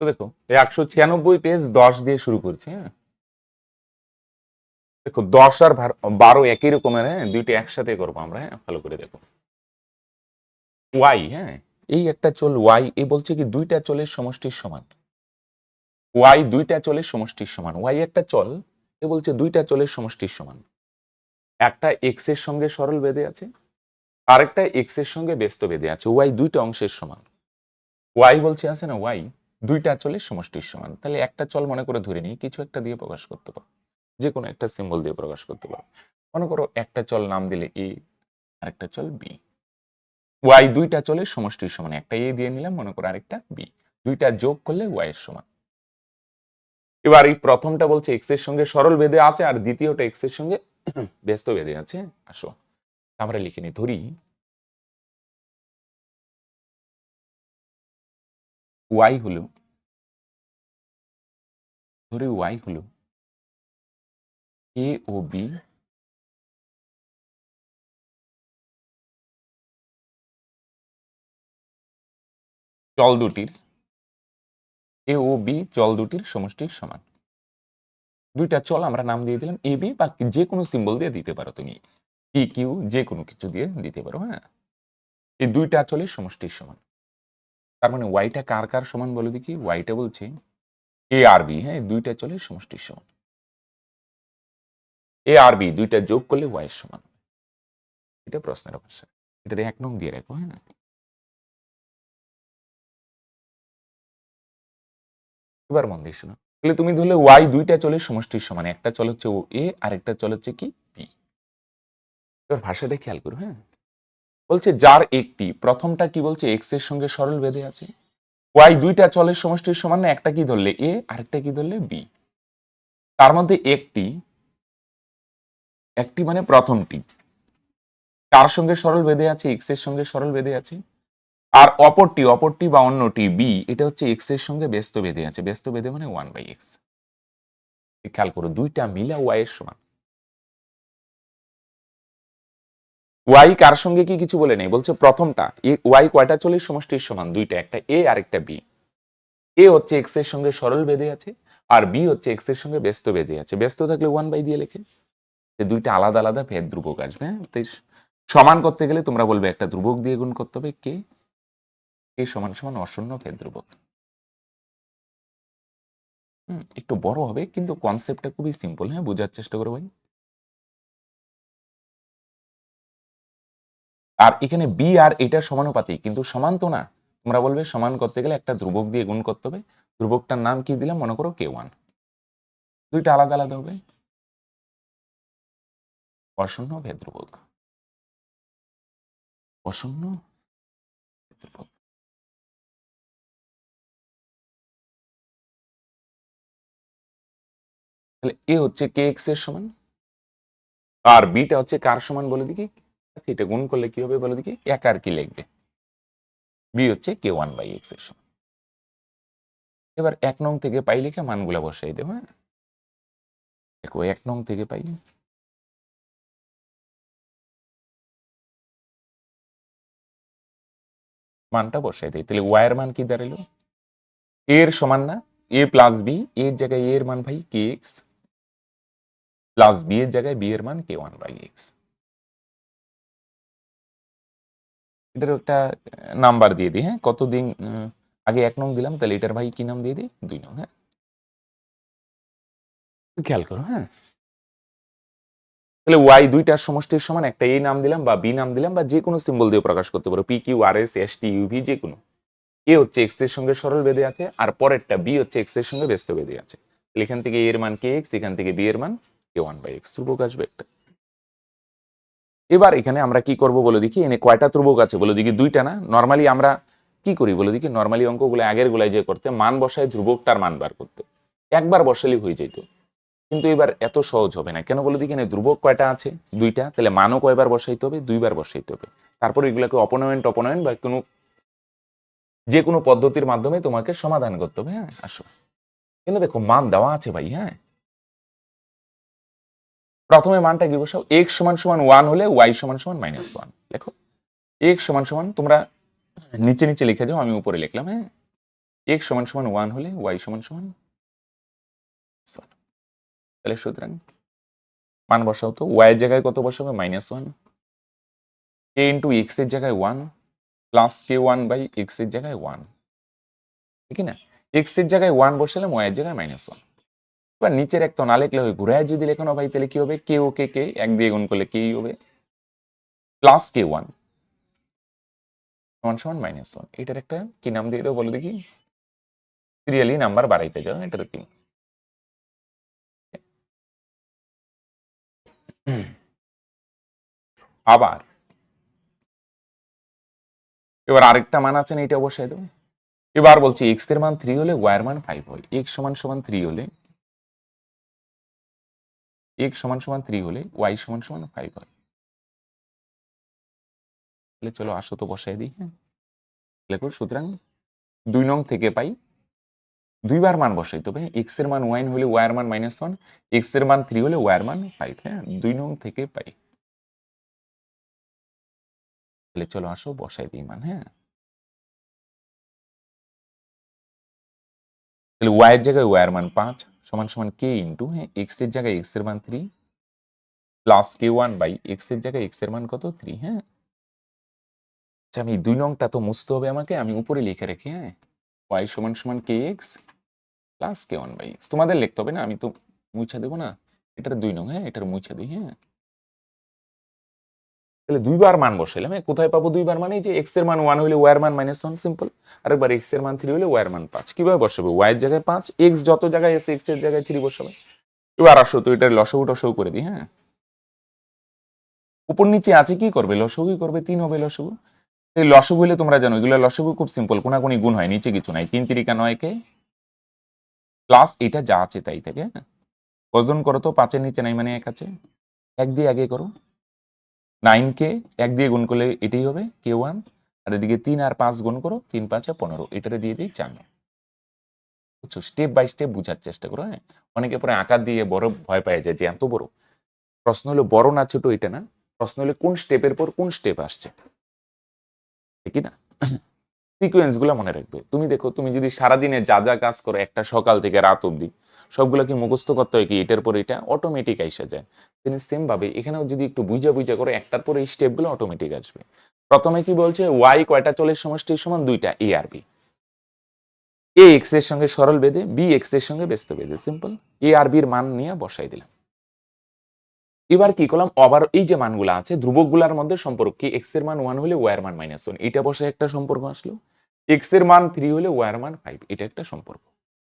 তো দেখো 196 পেজ 10 দিয়ে শুরু করছি। হ্যাঁ, দেখো 10 আর 12 একই রকমের। হ্যাঁ, দুইটি একসাথে করবো আমরা। হ্যাঁ, ভালো করে দেখো। ওয়াই, হ্যাঁ, এই একটা চল ওয়াই, এ বলছে কি দুইটা চলের সমষ্টির সমান। ওয়াই দুইটা চলের সমষ্টির সমান। ওয়াই একটা চল, এ বলছে দুইটা চলের সমষ্টির সমান। একটা এক্স এর সঙ্গে সরল বেঁধে আছে, আরেকটা এক্স এর সঙ্গে ব্যস্ত বেঁধে আছে। ওয়াই দুইটা অংশের সমান। ওয়াই বলছে আছে না, ওয়াই দুইটা চলের সমষ্টির সমান। তাহলে একটা চল মনে করে ধরে নিই, কিছু একটা দিয়ে প্রকাশ করতে পারো, যে কোনো একটা সিম্বল দিয়ে প্রকাশ করতে পারো। মনে করো একটা চল নাম দিলে এ, আরেকটা চল বি। ওয়াই দুইটা চলের সমষ্টির সমান। একটা এ দিয়ে নিলাম, মনে করো আরেকটা বি। দুইটা যোগ করলে ওয়াই এর সমান। এবার এই প্রথমটা বলছে এক্স এর সঙ্গে সরল বেঁধে আছে, আর দ্বিতীয়টা এক্স এর সঙ্গে ব্যস্ত বেঁধে আছে। আসো আমরা লিখে নি, ধরি ওয়াই হলো, ধরি ওয়াই হলো এ ও বি চল দুটির, এ ও বি চল দুটির সমষ্টির সমান। দুইটা চল আমরা নাম দিয়ে দিলাম এ বি, বা যে কোনো সিম্বল দিয়ে দিতে পারো তুমি, পি কিউ যে কোনো কিছু দিয়ে দিতে পারো। হ্যাঁ, এই দুইটা চলের সমষ্টির সমান। তার মানে ওয়াইটা কার কার সমান বলে দেখি। ওয়াইটা বলছে এ আর বি, হ্যাঁ, দুইটা চলের সমষ্টির সমান। এ আর বি দুইটা যোগ করলে ওয়াই এর সমান। এটা প্রশ্নের ভাষা, এটা 1 নং দিয়ে রাখো। হ্যাঁ, এবার মন দিয়ে শোনো। তাহলে তুমি ধরলে ওয়াই দুইটা চলের সমষ্টির সমান। একটা চল হচ্ছে ও এ, আর একটা চল হচ্ছে কি বি। এবার ভাষাটা খেয়াল করো। হ্যাঁ, বলছে যার একটি, প্রথমটা কি বলছে এক্স এর সঙ্গে সরল বেঁধে আছে। ওয়াই দুইটা চলের সমষ্টির সমান না, একটা কি ধরলে এ, আরেকটা কি ধরলে বি। তার মধ্যে একটি, একটি মানে প্রথমটি কার সঙ্গে সরল বেঁধে আছে, এক্স এর সঙ্গে সরল বেঁধে আছে। আর অপরটি, অপরটি বা অন্যটি বি, এটা হচ্ছে এক্স এর সঙ্গে ব্যস্ত বেঁধে আছে। ব্যস্ত বেঁধে মানে 1/x। খেয়াল করো, দুইটা মিলা ওয়াই এর সমান। ওয়াই কার সঙ্গে কি কিছু বলে নেই, বলছে প্রথমটা ওয়াই কয়টা চলের সমষ্টির সমান, দুইটা, একটা এ আর একটা বি। এ হচ্ছে এক্স এর সঙ্গে সরল বেঁধে আছে, আর বি হচ্ছে এক্স এর সঙ্গে ব্যস্ত বেঁধে আছে। ব্যস্ত থাকলে 1/, দিয়ে লেখে। দুইটা আলাদা আলাদা ভেদ ধ্রুবক আসবে। হ্যাঁ, তাই সমান করতে গেলে তোমরা বলবে একটা ধ্রুবক দিয়ে গুণ করতে হবে, কে, কে সমান সমান অশূন্য ভেদ ধ্রুবক। একটু বড় হবে, কিন্তু কনসেপ্টটা খুবই সিম্পল। হ্যাঁ, বোঝার চেষ্টা করো ভাই। আর এখানে বি আর এটা সমানুপাতিক, কিন্তু সমান তো না। তোমরা বলবে সমান করতে গেলে একটা ধ্রুবক দিয়ে গুণ করতে হবে। ধ্রুবকটার নাম কি দিলাম, মনে করো কে1। দুইটা আলাদা আলাদা হবে, অশূন্য ভেদ ধ্রুবক, অশূন্য ভেদ ধ্রুবক। তাহলে এ হচ্ছে কে এক্স এর সমান, আর বিটা হচ্ছে কার সমান বলে দেখি। আচ্ছা, এটা গুণ করলে কি হবে বলে দেখি, এক আর কি লিখবে, বি হচ্ছে কে1/x এর সমান। এবার 1 নং থেকে পাই লিখে মানগুলা বসাই দেবো। হ্যাঁ, দেখো 1 নং থেকে পাই, মানটা বসাই দেয়। তাহলে ওয়াই এর মান কি দাঁড়ালো, এর সমান না, এ প্লাস বি, এর জায়গায় এর মান ভাই কে এক্স, প্লাস বি এর জায়গায় বি এর মান কে1/x। এটার একটা নাম্বার দিয়ে দিই। হ্যাঁ, কতদিন আগে 1 নং দিলাম, তাহলে এটার ভাই কি নাম দিয়ে দিই, 2 নং। হ্যাঁ, খেয়াল করো। হ্যাঁ, তাহলে ওয়াই দুইটার সমষ্টির সমান, একটা এ নাম দিলাম বা বি নাম দিলাম, বা যে কোনো সিম্বল দিয়ে প্রকাশ করতে পারো, P Q R S S T UV যে কোনো। এ হচ্ছে এক্স এর সঙ্গে সরল বেঁধে আছে, আর পরেরটা বি হচ্ছে এক্স এর সঙ্গে ব্যস্ত বেঁধে আছে। এখান থেকে এর মান কে এক্স, এখান থেকে বি এর মান কে1/x, ধ্রুবক আসবে একটা। এবার এখানে আমরা কি করব বলে দেখি, এনে কয়টা ধ্রুবক আছে বলে দেখি, দুইটা না। নর্মালি আমরা কি করি বলে দেখি, নর্মালি অঙ্কগুলো আগের গুলাই যে করতে, মান বসায় ধ্রুবকটার মান বার করতে, একবার বসালেই হয়ে যেত। কিন্তু এবার এত সহজ হবে না। কেন বলে দেখি, এখানে ধ্রুবক কয়টা আছে, দুইটা, তাহলে মানও কয়বার বসাইতে হবে, দুইবার বসাইতে হবে। তারপর এগুলোকে অপনয়ন টপনয়ন বা কোনো যে কোনো পদ্ধতির মাধ্যমে তোমাকে সমাধান করতে হবে। হ্যাঁ, আসো, কিন্তু দেখো মান দেওয়া আছে ভাই। হ্যাঁ, প্রথমে মানটা কি বসাও, x সমান সমান 1 হলে y সমান সমান -1 লেখো। x সমান সমান তোমরা নিচে নিচে লিখে যাও, আমি উপরে লিখলাম। হ্যাঁ, x সমান সমান 1 হলে y সমান সমান, তাহলে সুতরাং মান বসাও তো, y এর জায়গায় কত বসাবে -1, k ইন্টু x এর জায়গায় 1 প্লাস k1 বাই x এর জায়গায় 1, ঠিক না? x এর জায়গায় 1 বসালাম, y এর জায়গায় -1। এবার নিচের একটা না লিখলে হবে, ঘুরায় যদি লেখানো ভাই তাহলে কি হবে, কে ও কে কে এক দিয়ে গুণ করলে কেই হবে, প্লাস k1 সমান সমান -1। এটার একটা কি নাম দিয়ে দেবো বলো দেখি, সিরিয়ালি নাম্বার বাড়াইতে যাও, এটা তো কি। আবার এবার আরেকটা মান আছে না, এটা বসাই দেবো। এবার বলছি x এর মান 3 হলে y এর মান 5 হয়, x সমান সমান 3 হলে, x সমান সমান 3 হলে y সমান সমান 5 হয়। তাহলে চলো আসো তো বসাই দিই, হ্যাঁ লেখো, সুতরাং 2 নং থেকে পাই, দুইবার মান বসাই তবে x এর মান 1 হলে y এর মান -1, x এর মান 3 হলে y এর মান 5, হ্যাঁ 2 নং থেকে পাই। তাহলে চলো আসো বসাই দিই মান, হ্যাঁ তাহলে y এর জায়গায় y এর মান 5 সমান সমান k ইন্টু, হ্যাঁ x এর জায়গায় x এর মান 3 প্লাস k1 বাই x এর জায়গায় x এর মান কত 3, হ্যাঁ আচ্ছা আমি 2 নংটা তো মুছতে হবে আমাকে, আমি উপরে লিখে রাখি, হ্যাঁ y সমান সমান kx plus k1 by x, তোমাদের লিখতে হবে না, আমি তো মুছা দেবো না, এটার 2 নং, হ্যাঁ এটার মুছা দিই, হ্যাঁ তাহলে দুইবার মান বসাইলাম, হ্যাঁ কোথায় পাবো দুইবার মানে, যে x এর মান 1 হলে y এর মান -1 সিম্পল, আরেকবার x এর মান 3 হলে y এর মান 5, কিভাবে বসাবো, y এর জায়গায় 5, x যত জায়গায় আছে x এর জায়গায় 3 বসাবে। এবার আসো তো এটার লসাগু টসাগু করে দিই, হ্যাঁ উপর নিচে আছে কি করবে, লসাগুই করবে, 3 হবে লসাগু। এই লসাগু হলে তোমরা জানো এগুলো লসাগু খুব সিম্পল, কোনাকুনি গুণ হয়, নিচে কিছু নাই, 3 3 9 কে প্লাস এটা যা আছে তাই থাকে, হ্যাঁ ওজন করো তো, 5 এর নিচে নাই মানে 1 আছে, 1 দিয়ে আগে করো, 9 কে 1 দিয়ে গুণ করলে এটাই হবে k1, আর এদিকে 3 আর 5 গুণ করো, 3 5 15, এটারে দিয়ে দিই 4। বুঝছো, স্টেপ বাই স্টেপ বুঝার চেষ্টা করো, হ্যাঁ অনেকে পরে আকার দিয়ে বড় ভয় পায় যায় যে এত বড়, প্রশ্ন হলো বড় না ছোট এটা না, প্রশ্ন হলো কোন স্টেপের পর কোন স্টেপ আসছে, ঠিক না? সিকোয়েন্স গুলো মনে রাখবে। তুমি দেখো, তুমি যদি সারাদিনে যা যা কাজ করো একটা সকাল থেকে রাত অবধি, সবগুলো কি মুখস্থ করতে হয় কি, এটার পর এটা অটোমেটিক আইসা যায়, তিনি সেম ভাবে এখানেও যদি একটু বুঝা বুঝা করে একটার পর এই স্টেপগুলো অটোমেটিক আসবে। প্রথমে কি বলছে, ওয়াই কয়টা চলের সমষ্টির সমান, দুইটা, এ আর বি, এ এক্স এর সঙ্গে সরল বেঁধে, বি এক্স এর সঙ্গে ব্যস্ত বেঁধে, সিম্পল, এ আর বির মান নিয়ে বসাই দিলাম। এবার কি করলাম, আবার এই যে মানগুলো আছে ধ্রুবকগুলোর মধ্যে সম্পর্ক কি, এক্স এর মান 1 হলে ওয়াই এর মান -1, এটা বসে একটা সম্পর্ক আসলো, এক্স এর মান 3 হলে ওয়াই এর মান 5, এটা একটা সম্পর্ক।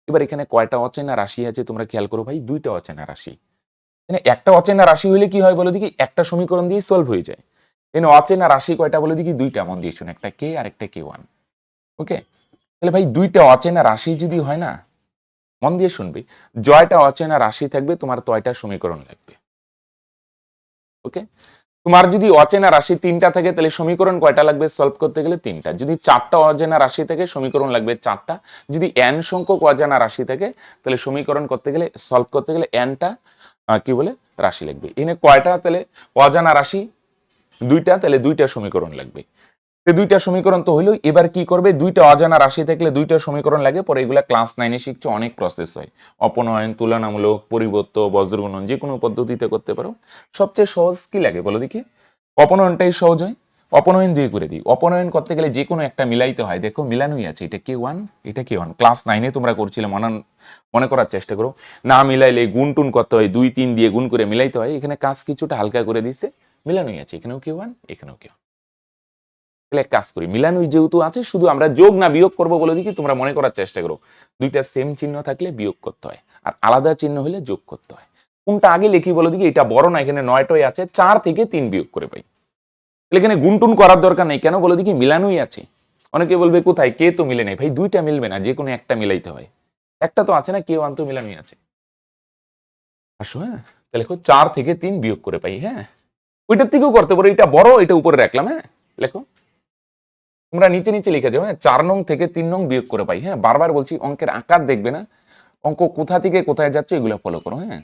এবার এখানে কয়টা অচেনা রাশি আছে তোমরা খেয়াল করো ভাই, দুইটা অচেনা রাশি, মানে একটা অচেনা রাশি হলে কি হয় বলো দেখি, একটা সমীকরণ দিয়ে সলভ হয়ে যায়। এখানে অচেনা রাশি কয়টা বলে দেখি, দুইটা, মন দিয়ে শুনে, একটা কে আর একটা k1, ওকে। তাহলে ভাই দুইটা অচেনা রাশি যদি হয় না, মন দিয়ে শুনবে, জয়টা অচেনা রাশি থাকবে তোমার তয়টা সমীকরণ লাগবে, ওকে। তোমার যদি অচেনা রাশি 3টা থাকে তাহলে সমীকরণ কয়টা লাগবে সলভ করতে গেলে, 3টা। যদি 4টা অচেনা রাশি থাকে সমীকরণ লাগবে 4টা। যদি n সংখ্যক অজানা রাশি থাকে তাহলে সমীকরণ করতে গেলে, সলভ করতে গেলে nটা কি বলে রাশি লাগবে। এনে কয়টা তাহলে অজানা রাশি, 2টা, তাহলে 2টা সমীকরণ লাগবে। দুইটা সমীকরণ তো হইলো, এবার কি করবে, দুইটা অজানা রাশি থাকলে দুইটা সমীকরণ লাগে, পরে এগুলা ক্লাস 9-এ শিখছো, অনেক প্রসেস হয়, অপনয়ন, তুলনামূলক, পরিবর্ত, বজ্রগুণন, যে কোনো পদ্ধতিতে করতে পারো। সবচেয়ে সহজ কি লাগে বলো দেখি, অপনয়নটাই সহজ হয়, অপনয়ন দিয়ে করে দিই। অপনয়ন করতে গেলে যে কোনো একটা মিলাইতে হয়, দেখো মিলানোই আছে, এটা k1, এটা k1, ক্লাস 9-এ তোমরা করছিলে, মনে করার চেষ্টা করো, না মিলাইলে গুণ টুন করতে হয়, 2 3 দিয়ে গুণ করে মিলাইতে হয়, এখানে কাজ কিছুটা হালকা করে দিছে, মিলানোই আছে, এখানেও k1 এখানেও k1। তাহলে এক কাজ করি, মিলানোই যেহেতু আছে, শুধু আমরা যোগ না বিয়োগ করবো বলে দেখি, তোমরা মনে করার চেষ্টা করো, দুইটা সেম চিহ্ন থাকলে বিয়োগ করতে হয়, আর আলাদা চিহ্ন হলে যোগ করতে হয়। কোনটা আগে লিখি বলো দেখি, এটা বড় না, এখানে 9টাই আছে, 4 থেকে 3 বিয়োগ করে পাই, এখানে গুণটুন করার দরকার নেই, কেন বলো দেখি, মিলানোই আছে। অনেকে বলবে কোথায়, কে তো মিলে নেই, ভাই দুইটা মিলবে না, যে কোনো একটা মিলাইতে হয়, একটা তো আছে না, কে ওয়ান তো মিলানোই আছে। আসো, হ্যাঁ তাহলে দেখো 4 থেকে 3 বিয়োগ করে পাই, হ্যাঁ ওইটার থেকেও করতে পারো, এটা বড়, এটা উপরে রাখলাম, হ্যাঁ লেখো, তোমরা নিচে নিচে লিখে যাও, হ্যাঁ 4 নং থেকে 3 নং বিয়োগ করে পাই, হ্যাঁ বারবার বলছি অঙ্কের আকার দেখবে না, অঙ্ক কোথা থেকে কোথায় যাচ্ছে এগুলো ফলো করো, হ্যাঁ।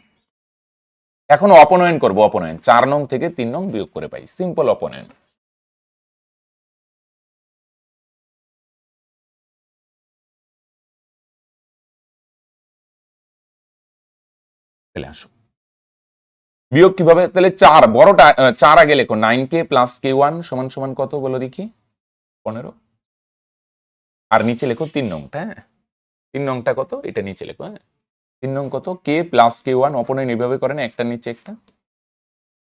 এখন অপনয়ন করবো, অপনয়ন 4 নং থেকে 3 নং বিয়োগ করে পাই, সিম্পল অপনয়ন। তাহলে আসো বিয়োগ কিভাবে, তাহলে 4 বড়টা 4 আগে লেখো, 9k প্লাস k1 সমান সমান কত বলো দেখি, 15। আর নিচে লেখো 3 নংটা, হ্যাঁ 3 নংটা কত এটা নিচে লেখো, হ্যাঁ 3 নং কত k প্লাস k1, অপনয়ন এইভাবে করেন একটা নিচে একটা।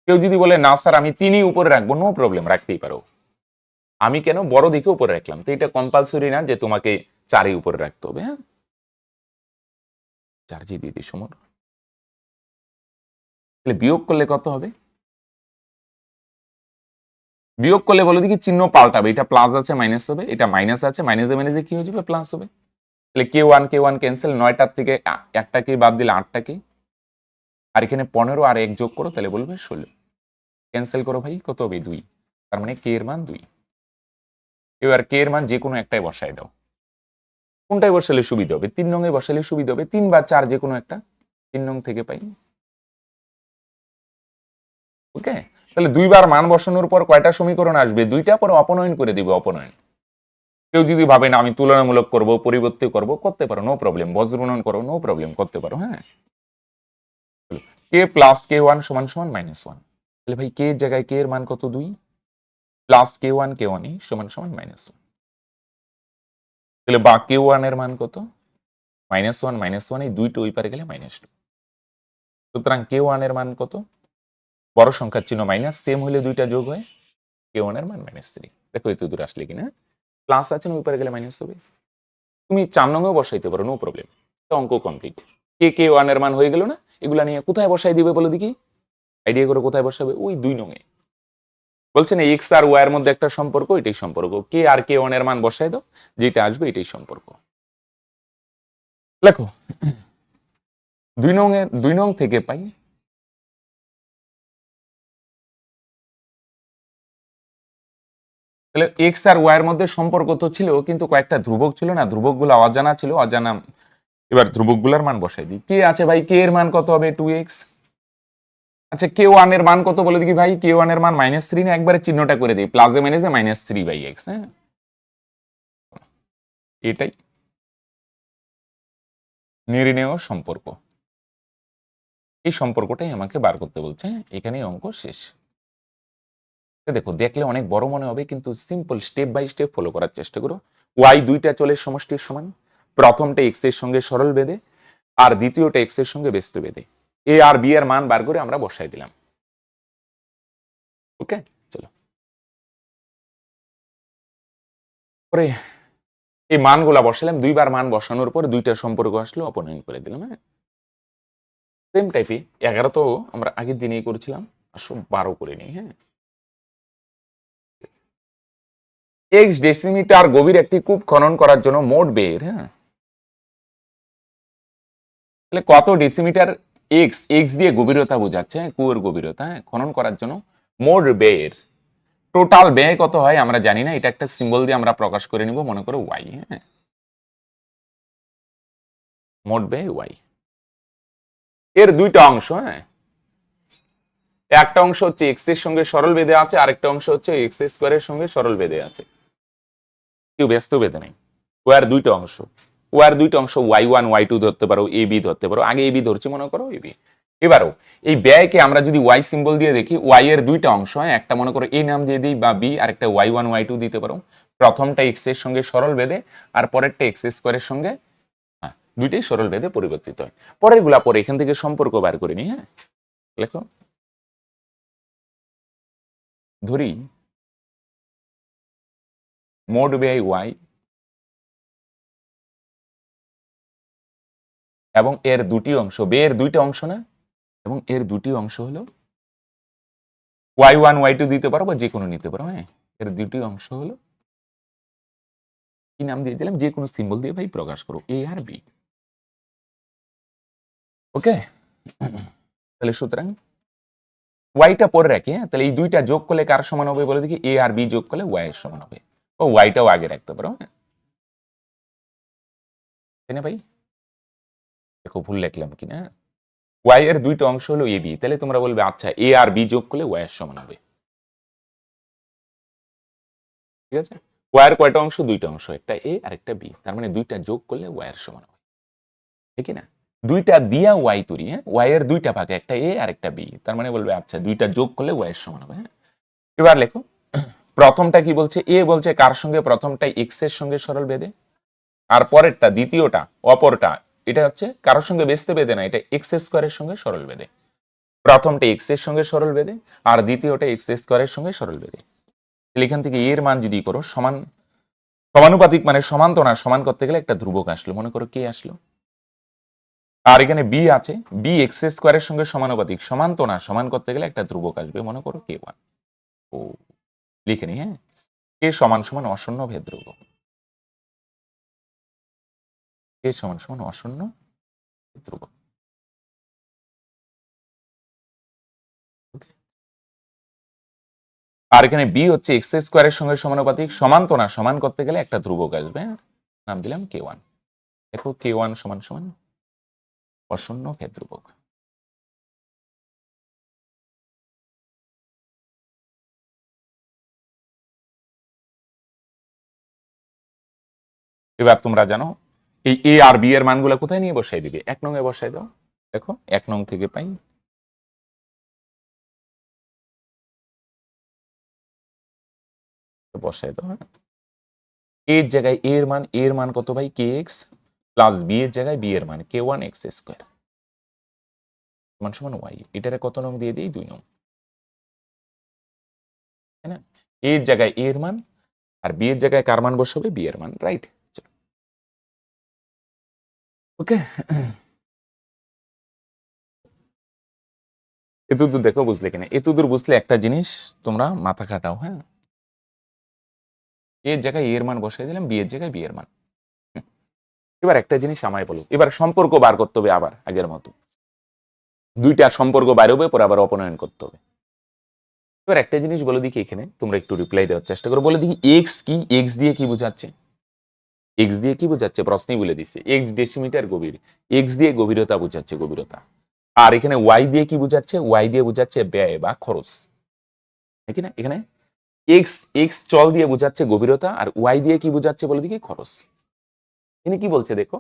কেউ যদি বলে না স্যার আমি 3ই উপরে রাখবো, নো প্রবলেম, রাখতেই পারো। আমি কেন বড় দিকে উপরে রাখলাম, তো এটা কম্পালসরি না যে তোমাকে 4ই উপরে রাখতে হবে, হ্যাঁ 4 জি দিয়ে দিই সমর। তাহলে বিয়োগ করলে কত হবে, বিয়োগ করলে বলো দেখি চিহ্ন পাল্টাবে, এটা প্লাস আছে মাইনাস হবে, এটা মাইনাস আছে মাইনাসে মাইনাসে কি হয়ে যাবে প্লাস হবে। তাহলে k1 ক্যান্সেল, 9টার থেকে একটা কে বাদ দিলে 8টা কে, আর এখানে 15 আর 1 যোগ করো তাহলে বলবে 16। ক্যান্সেল করো ভাই, কত হবে 2, তার মানে কে এর মান 2। এবার কে এর মান যে কোনো একটাই বসাই দাও, কোনটায় বসালে সুবিধা হবে, 3 নং এ বসালে সুবিধা হবে, 3 বা 4 যে কোনো একটা, 3 নং থেকে পাই। ওকে, তাহলে 2 বার মান বসানোর পর কয়টা সমীকরণ আসবে, 2টা, পরে অপনয়ন করে দিবে, অপনয়ন। কেউ যদি ভাবে না আমি তুলনামূলক করব, পরিবর্তন করব, করতে পারো, নো প্রবলেম, বজ্রগণন করো, নো প্রবলেম, করতে পারো, হ্যাঁ। কে প্লাস k1 সমান সমান -1, তাহলে ভাই কে জায়গায় কে এর মান কত 2, প্লাস k1 সমান সমান -1, তাহলে বা k1 এর মান কত -1 এই 2টো ওই পারে গেলে -2, সুতরাং k1 এর মান কত, বড় সংখ্যার চিহ্ন মাইনাস, সেম হলে 2টা যোগ হয়, k1 এর মান -3। দেখো এত দূর আসলে কিনা, প্লাস আছে না ওই পারে গেলে মাইনাস হবে। তুমি 4 নংও বসাইতে পারো, নো প্রবলেম, অঙ্ক কমপ্লিট। k1 এর মান হয়ে গেল না, এগুলা নিয়ে কোথায় বসাই দিবে বলো দেখি, আইডিয়া করে কোথায় বসাবে, ওই 2 নংয়ে। বলছেন এক্স আর ওয়াই এর মধ্যে একটা সম্পর্ক, এটাই সম্পর্ক, কে আর k1 এর মান বসাই দাও, যেটা আসবে এটাই সম্পর্ক। লেখো 2 নং থেকে পাই, তাহলে এক্স আর ওয়াই এর মধ্যে সম্পর্ক তো ছিল, কিন্তু কয়েকটা ধ্রুবক ছিল না, ধ্রুবকগুলো অজানা ছিল, অজানা। এবার ধ্রুবকগুলোর মান বসাই দিই, কে আছে ভাই, কে এর মান কত হবে 2x। আচ্ছা k1 এর মান কত বলে দেখি ভাই, k1 এর মান -3 না, একবারে চিহ্নটা করে দিই, প্লাস মাইনাসে -3/x, হ্যাঁ এটাই নির্ণেয় সম্পর্ক। এই সম্পর্কটাই আমাকে বার করতে বলছে, এখানেই অঙ্ক শেষ। দেখো দেখলে অনেক বড় মনে হবে, কিন্তু simple step by step follow করার চেষ্টা করো। ওয়াই 2টা চলের সমষ্টির সমান, প্রথমটা এক্স এর সঙ্গে সরল বেঁধে, আর দ্বিতীয়টা এক্স এর সঙ্গে ব্যস্ত বেঁধে, এ আর বি এর মান বার করে আমরা বসাই দিলাম। ওকে, চলো পরে এই মানগুলা বসালাম, 2 বার মান বসানোর পর 2টা সম্পর্ক আসলো, অপনয়ন করে দিলাম, হ্যাঁ সেম টাইপই। 11 তো আমরা আগের দিনেই করেছিলাম, আসো 12 করে নিই, হ্যাঁ এক্স ডেসিমিটার গভীর একটি কূপ খনন করার জন্য মোট ব্যয়ের, হ্যাঁ তাহলে কত ডেসিমিটার, এক্স এক্স দিয়ে গভীরতা বোঝাচ্ছে, কুয়োর গভীরতা, হ্যাঁ খনন করার জন্য মোট ব্যয়ের, টোটাল ব্যয় কত হয় আমরা জানি না, এটা একটা সিম্বল দিয়ে আমরা প্রকাশ করে নিব, মনে করো ওয়াই, হ্যাঁ মোট ব্যয় ওয়াই। এর 2টা অংশ, হ্যাঁ একটা অংশ হচ্ছে এক্স এর সঙ্গে সরল বেঁধে আছে, আরেকটা অংশ হচ্ছে এক্স স্কোয়ারের সঙ্গে সরল বেঁধে আছে, কেউ ব্যস্ত বেঁধে নেই। ওয়ার 2টা অংশ, ওয়ার 2টা অংশ y1 y2 ধরতে পারো, এ বি ধরতে পারো, আগে এ বি ধরছি মনে করো এ বি। এবারও এই ব্যয়কে আমরা যদি ওয়াই সিম্বল দিয়ে দেখি, ওয়াই এর 2টা অংশ, হ্যাঁ একটা মনে করো এ নাম দিয়ে দিই বা বি, আর একটা y1 y2 দিতে পারো, প্রথমটা এক্স এর সঙ্গে সরল বেঁধে, আর পরেরটা এক্স স্কোয়ারের সঙ্গে, হ্যাঁ 2টাই সরল বেঁধে পরিবর্তিত হয়। পরের গুলা পরে এখান থেকে সম্পর্ক বার করে নি, হ্যাঁ লেখো ধরি মোট ব্যয় ওয়াই এবং এর 2টি অংশ, ব্যয়ের 2টা অংশ না, এবং এর 2টি অংশ হলো y1 y2 দিতে পারো বা যে কোনো নিতে পারো, হ্যাঁ এর 2টি অংশ হলো, কি নাম দিয়ে দিলাম, যে কোনো সিম্বল দিয়ে ভাই প্রকাশ করো, এ আর বি। ওকে, তাহলে সুতরাং ওয়াইটা পরে রাখি, হ্যাঁ তাহলে এই 2টা যোগ করলে কার সমান হবে বলে দেখি, এ আর বি যোগ করলে ওয়াই এর সমান হবে, ও ওয়াইটাও আগে রাখতে পারো, হ্যাঁ তাই না ভাই, দেখো ভুল লিখলাম কিনা, ওয়াই এর 2টা অংশ হলো এ বি, তাহলে তোমরা বলবে আচ্ছা এ আর বি যোগ করলে ওয়াই এর সমান হবে, ঠিক আছে। ওয়াই এর কয়টা অংশ, 2টা অংশ, একটা এ আর একটা বি, তার মানে 2টা যোগ করলে ওয়াই এর সমান হবে, ঠিক না। দুইটা দিয়া ওয়াই তৈরি, হ্যাঁ, ওয়াই এর দুইটা ভাগে, একটা এ আর একটা বি, তার মানে বলবে আচ্ছা দুইটা যোগ করলে ওয়াই এর সমান হবে। হ্যাঁ, এবার লেখো প্রথমটা কি বলছে, এ বলছে কার সঙ্গে, প্রথমটা এক্স এর সঙ্গে সরল বেঁধে, আর পরেরটা দ্বিতীয়টা অপরটা এটা হচ্ছে কারোর সঙ্গে বেঁচতে বেঁধে না, এটা এক্স স্কোয়ারের সঙ্গে সরল বেঁধে। প্রথমটা এক্স এর সঙ্গে সরল বেঁধে আর দ্বিতীয়টা এক্স স্কোয়ারের সঙ্গে সরল বেঁধে। এখান থেকে এর মান যদি করো সমান, সমানুপাতিক মানে সমান তো না, সমান করতে গেলে একটা ধ্রুবক আসলো, মনে করো কে আসলো, আর এখানে বি আছে, বি এক্স স্কোয়ারের সঙ্গে সমানুপাতিক, সমান তো না, সমান করতে গেলে একটা ধ্রুবক আসবে, মনে করো কে ওয়ান। ও লিখে নি, হ্যাঁ, কে সমান সমান অশূন্য ভেদধ্রুব, কে সমান সমান অশূন্য ভেদধ্রুব। আর এখানে বি হচ্ছে এক্স স্কোয়ারের সঙ্গে সমানুপাতিক, সমান তো না, সমান করতে গেলে একটা ধ্রুবক আসবে, নাম দিলাম কে ওয়ান। দেখো কে ওয়ান সমান সমান অশূন্য ভেদধ্রুবক। এবার তোমরা জানো এই এ আর বি এর মানগুলো কোথায় নিয়ে বসাই দিবে, 1 নং এ বসাই দাও। দেখো 1 নং থেকে পাই বসাই দাও। হ্যাঁ, এর জায়গায় এর মান কত ভাই, কে এক্স প্লাস বি এর জায়গায় বি এর মান কে ওয়ান এক্স স্কোয়ার সমান সমান ওয়াই, এটারে কত নং দিয়ে দিই, 2 নং, তাই না? এর জায়গায় এর মান আর বি এর জায়গায় কার মান বসাবে, বি এর মান, রাইট। ওকে, এতদূর দেখো বুঝলে কিনা, এতদূর বুঝলে একটা জিনিস তোমরা মাথা খাটাও। হ্যাঁ, এর জায়গায় এর মান বসাই দিলাম, বি এর জায়গায় বি এর মান। এবার একটা জিনিস আমায় বলো, এবার সম্পর্ক বার করতে হবে আবার আগের মতো, দুইটা সম্পর্ক বাইরে হবে, পরে আবার অপনয়ন করতে হবে। এবার একটা জিনিস বলে দেখি, এখানে তোমরা একটু রিপ্লাই দেওয়ার চেষ্টা করো, বলে দেখি এক্স কি, এক্স দিয়ে কি বোঝাচ্ছে, এক্স দিয়ে কি বোঝাচ্ছে, প্রশ্নই বলে দিচ্ছে এক্স ডেসিমিটার গভীর, এক্স দিয়ে গভীরতা বোঝাচ্ছে, গভীরতা। আর এখানে ওয়াই দিয়ে কি বোঝাচ্ছে, ওয়াই দিয়ে বোঝাচ্ছে ব্যয় বা খরচ, নাকি না? এখানে এক্স এক্স চল দিয়ে বোঝাচ্ছে গভীরতা, আর ওয়াই দিয়ে কি বোঝাচ্ছে বলে দেখি, খরচ। ইনি কি বলছে দেখো,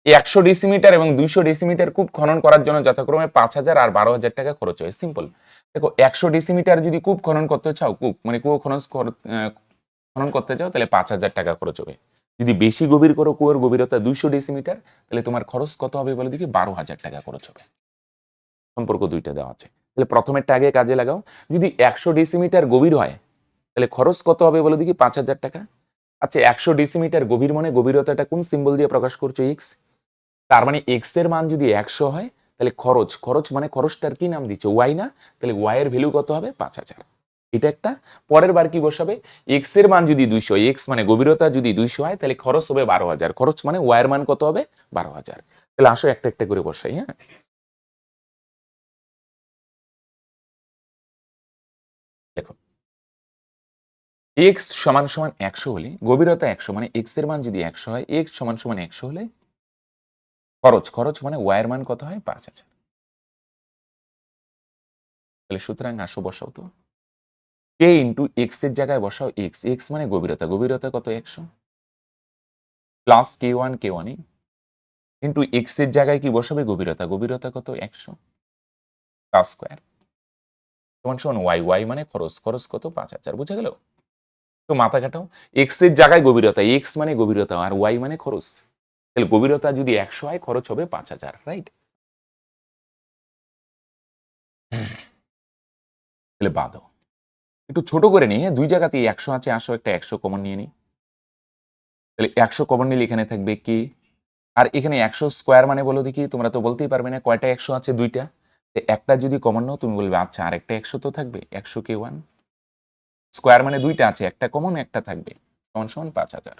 100 ডেসিমিটার এবং 200 ডেসিমিটার কূপ খনন করার জন্য যথাক্রমে 5,000 আর 12,000 টাকা খরচ হয়। সিম্পল, দেখো 100 ডেসিমিটার যদি কূপ খনন করতে চাও, কূপ মানে কুয়ো খনন করতে চাও, তাহলে 5,000 টাকা খরচ হবে। যদি বেশি গভীর করো, কুয়োর গভীরতা 200 ডেসিমিটার, তাহলে তোমার খরচ কত হবে বলে দেখি, 12,000 টাকা খরচ হবে। সম্পর্ক দুইটা দেওয়া আছে, তাহলে প্রথমেরটা আগে কাজে লাগাও। যদি 100 ডেসিমিটার গভীর হয়, তাহলে খরচ কত হবে বলে দেখি, 5,000 টাকা। আচ্ছা 100 ডেসিমিটার গভীর মানে গভীরতাটা কোন সিম্বল দিয়ে প্রকাশ করছো, এক্স, তার মানে এক্স এর মান যদি 100 হয়, তাহলে খরচ, খরচ মানে খরচটার কি নাম দিচ্ছে, ওয়াই না, তাহলে ওয়াই এর ভ্যালু কত হবে, 5,000। এটা একটা। পরের বার কি বসাবে, এক্স এর মান যদি 200, এক্স মানে গভীরতা যদি 200 হয়, তাহলে খরচ হবে 12,000, খরচ মানে ওয়াই এর মান কত হবে, 12,000। তাহলে আসো একটা একটা করে বসাই। হ্যাঁ, দেখো এক্স সমান সমান 100 হলে, গভীরতা 100 মানে এক্স এর মান যদি 100 হয়, এক্স সমান সমান 100 হলে খরচ, খরচ মানে ওয়াই এর মান কত হয়, 5,000। তাহলে সুতরাং আসো বসাও তো, কে ইন্টু এক্স এর জায়গায় বসাও এক্স, এক্স মানে গভীরতা, গভীরতা কত 100 প্লাস কে ওয়ান, কে ওয়ান ইন্টু এক্স এর জায়গায় কি বসাবে, গভীরতা, গভীরতা কত 100 তার স্কোয়ার সমান সমান ওয়াই, ওয়াই মানে খরচ, খরচ কত 5,000। বুঝা গেল? তো মাথা কাটাও, এক্স এর জায়গায় গভীরতা, এক্স মানে গভীরতা আর ওয়াই মানে খরচ, তাহলে গভীরতা যদি 100 হয়, খরচ হবে 5,000, রাইট? তাহলে বাদও একটু ছোট করে নিই, দুই জায়গাতেই 100 আছে, আসো একটা 100 কমন নিয়ে নিই, তাহলে 100 কমন নিলে এখানে থাকবে কি, আর এখানে 100 স্কোয়ার মানে বলো দেখি, তোমরা তো বলতেই পারবে না কয়টা 100 আছে, দুইটা, একটা যদি কমন নাও তুমি বলবে আচ্ছা আরেকটা 100 তো থাকবে, 100 কে ওয়ান স্কোয়ার মানে দুইটা আছে, একটা কমন একটা থাকবে, সমান সমান 5,000।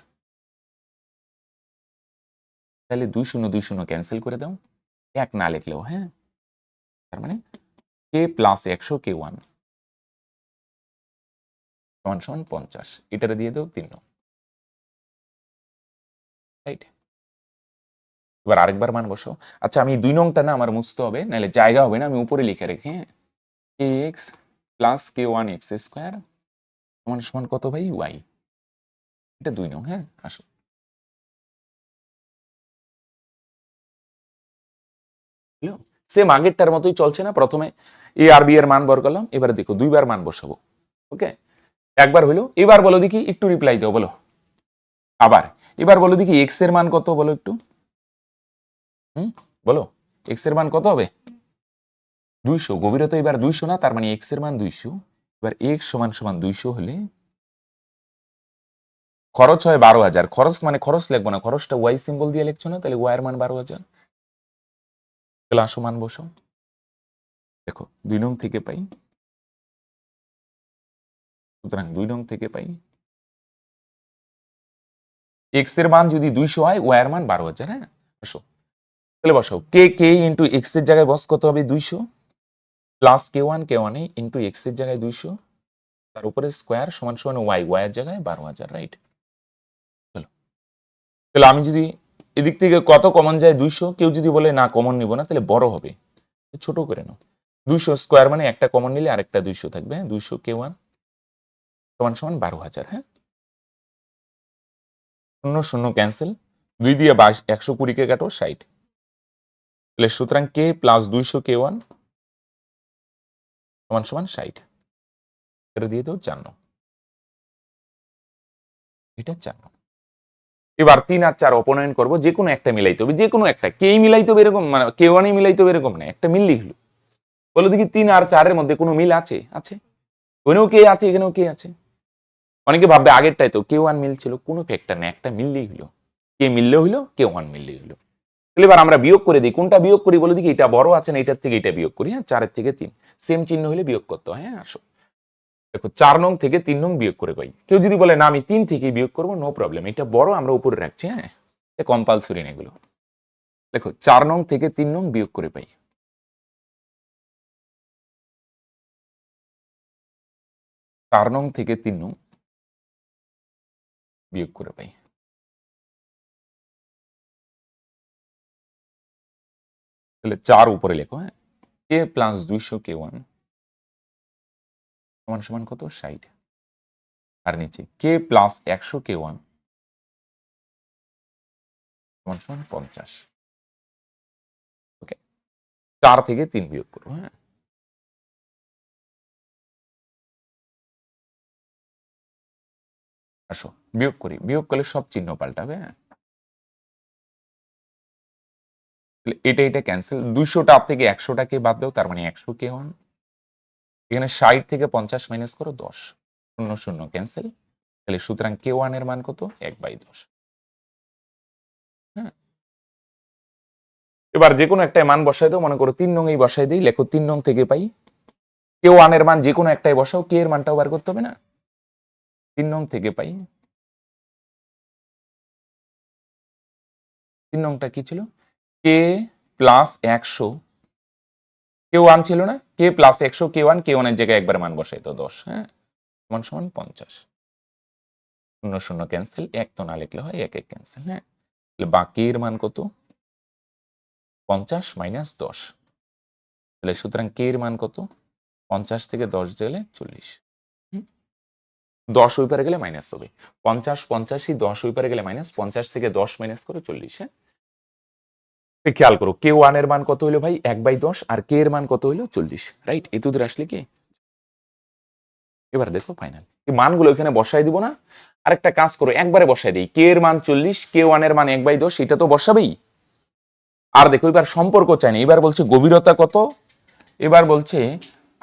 তাহলে 2 শূন্য 2 শূন্য ক্যান্সেল করে দাও, এক না লিখলেও, হ্যাঁ, তার মানে কে প্লাস 100 কে ওয়ান সমান সমান 50, এটারে দিয়ে দাও 3 নং, রাইট? এবার আরেকবার মান বসো। আচ্ছা আমি 2 নংটা না আমার মুছতে হবে, নাহলে জায়গা হবে না, আমি উপরে লিখে রেখে, হ্যাঁ, কে এক্স প্লাস কে ওয়ান এক্স স্কোয়ার সমান সমান কত ভাই, ওয়াই, এটা 2 নং। হ্যাঁ, আসো সেম আগেরটার মতোই চলছে না, প্রথমে এ আর বি এর মান বার করলাম, এবারে দেখো দুইবার মান বসাবো। ওকে, একবার হইলো, এবার বলো দেখি, একটু রিপ্লাই দাও বলো। আবার এবার বলো দেখি এক্স এর মান কত বলো একটু, বলো এক্স এর মান কত হবে? 200। গভীরতা এবার 200 না, তার মানে এক্স এর মান 200। এবার এক্স সমান সমান 200 হলে খরচ হয় 12,000। খরচ মানে খরচ লিখবো না, খরচটা ওয়াই সিম্বল দিয়ে লিখছো না, তাহলে ওয়াই এর মান 12,000। তাহলে আসো মান বসো, দেখো 2 নং থেকে পাই, সুতরাং 2 নং থেকে পাই এক্স এর মান যদি 200 হয়, ওয়াই এর মান 12,000। হ্যাঁ, বসো, তাহলে বসাও কে কে ইন্টু এক্স এর জায়গায় বস কত হবে? 200 প্লাস কে ওয়ান ইন্টু এক্স এর জায়গায় 200, তার উপরে স্কোয়ার সমান সমান ওয়াই, ওয়াই এর জায়গায় 12,000। রাইট, চলো, তাহলে আমি যদি এদিক থেকে কত কমন যায় 200, কেউ যদি বলে না কমন নিব না, তাহলে বড় হবে, ছোট করে নাও। 200 স্কোয়ার মানে একটা কমন নিলে আরেকটা 200 থাকবে। 200 কে ওয়ান সমান সমান 12,000। হ্যাঁ, 0 0 ক্যান্সেল, 2 দিয়ে 120 কে কাটো 60, তাহলে সুতরাং কে প্লাস 200 কে ওয়ান সমান সমান 60। এটা দিয়ে দাও 4 নং, এটা 4 নং। এবার 3 আর 4 অপনয়ন করবো, যে কোনো একটা মিলাইতে হবে, যে কোনো একটা, কেই মিলাইতে হবে এরকম, মানে কে ওয়ানই মিলাইতে হবে এরকম না, একটা মিললেই হলো। বলো দেখি 3 আর 4 এর মধ্যে কোনো মিল আছে? আছে, ওখানেও কে আছে, এখানেও কে আছে। অনেকে ভাববে আগেরটাই তো কে ওয়ান মিল ছিল, কোনো ফ্যাক্টর না, একটা মিললেই হলো, কে মিললেও হলো, কে ওয়ান মিললেই হলো। তাহলে এবার আমরা বিয়োগ করে দিই, কোনটা বিয়োগ করি বলো দেখি, এটা বড় আছে না এটার থেকে এটা বিয়োগ করি। হ্যাঁ, 4 থেকে 3 সেম চিহ্ন হলে বিয়োগ করতে হয়। হ্যাঁ, আসো দেখো 4 নং থেকে 3 নং বিয়োগ করে পাই। কেউ যদি বলে না আমি 3 থেকে বিয়োগ করবো, নো প্রবলেম, এটা বড় আমরা উপরে রাখছি। হ্যাঁ, কম্পালসরি না এগুলো। দেখো 4 নং থেকে 3 নং বিয়োগ করে পাই, 4 নং থেকে 3 নং বিয়োগ করে পাই। তাহলে 4 উপরে লেখো। হ্যাঁ, কে প্লাস 200 কে ওয়ান সমান সমান কত? 60। আর নিচে কে প্লাস 100 কে ওয়ান সমান সমান 50। ওকে, 4 থেকে 3 বিয়োগ করো। হ্যাঁ, আসো বিয়োগ করি, বিয়োগ করলে সব চিহ্ন পাল্টাবে। হ্যাঁ, এটা এটা ক্যান্সেল, 200টা থেকে 100টাকে বাদ দাও, তার মানে 100 কে ওয়ান। এখানে 60 থেকে 50 মাইনাস করো 10, 0 0 ক্যান্সেল, তাহলে সুতরাং কে ওয়ান এর মান কত? 1/10। হ্যাঁ, এবার যে কোনো একটা মান বসাই দাও, মনে করো 3 নং এই বসাই দিই, লেখো 3 নং থেকে পাই কে ওয়ান এর মান যে কোনো একটাই বসাও, কে এর মানটাও বার করতে হবে না। 3 নং থেকে পাই, 3 নংটা কি ছিল? কে প্লাস 100 কে ওয়ান ছিল না, কে প্লাস 100 কে ওয়ান, কে ওয়ানের জায়গায় একবার মান বসাই তো 10। হ্যাঁ, সমান সমান 50। 0 0 ক্যান্সেল, 1 তো না লিখলে হয়, 1 1 ক্যান্সেল। হ্যাঁ, তাহলে বাকির মান কত? 50 মাইনাস 10, তাহলে সুতরাং কে এর মান কত? 50 থেকে 10 গেলে 40। 10 ওই পারে গেলে মাইনাস হবে, 50 85, 10 ওই পারে গেলে মাইনাস, 50 থেকে 10 মাইনাস করে 40। হ্যাঁ, খেয়াল করো কে ওয়ান এর মান কত হইলো ভাই? 1/10, আর কে এর মান কত হইলো? 40। রাইট, এ তো আসলে কি? এবার দেখো ফাইনাল এই মানগুলো এখানে বসাই দিব না, আরেকটা কাজ করো, একবারে বসাই দিই, কে এর মান 40, কে ওয়ান এর মান 1/10, এটা তো বসাবেই। আর দেখো এবার সম্পর্ক চাই না, এবার বলছে গভীরতা কত, এবার বলছে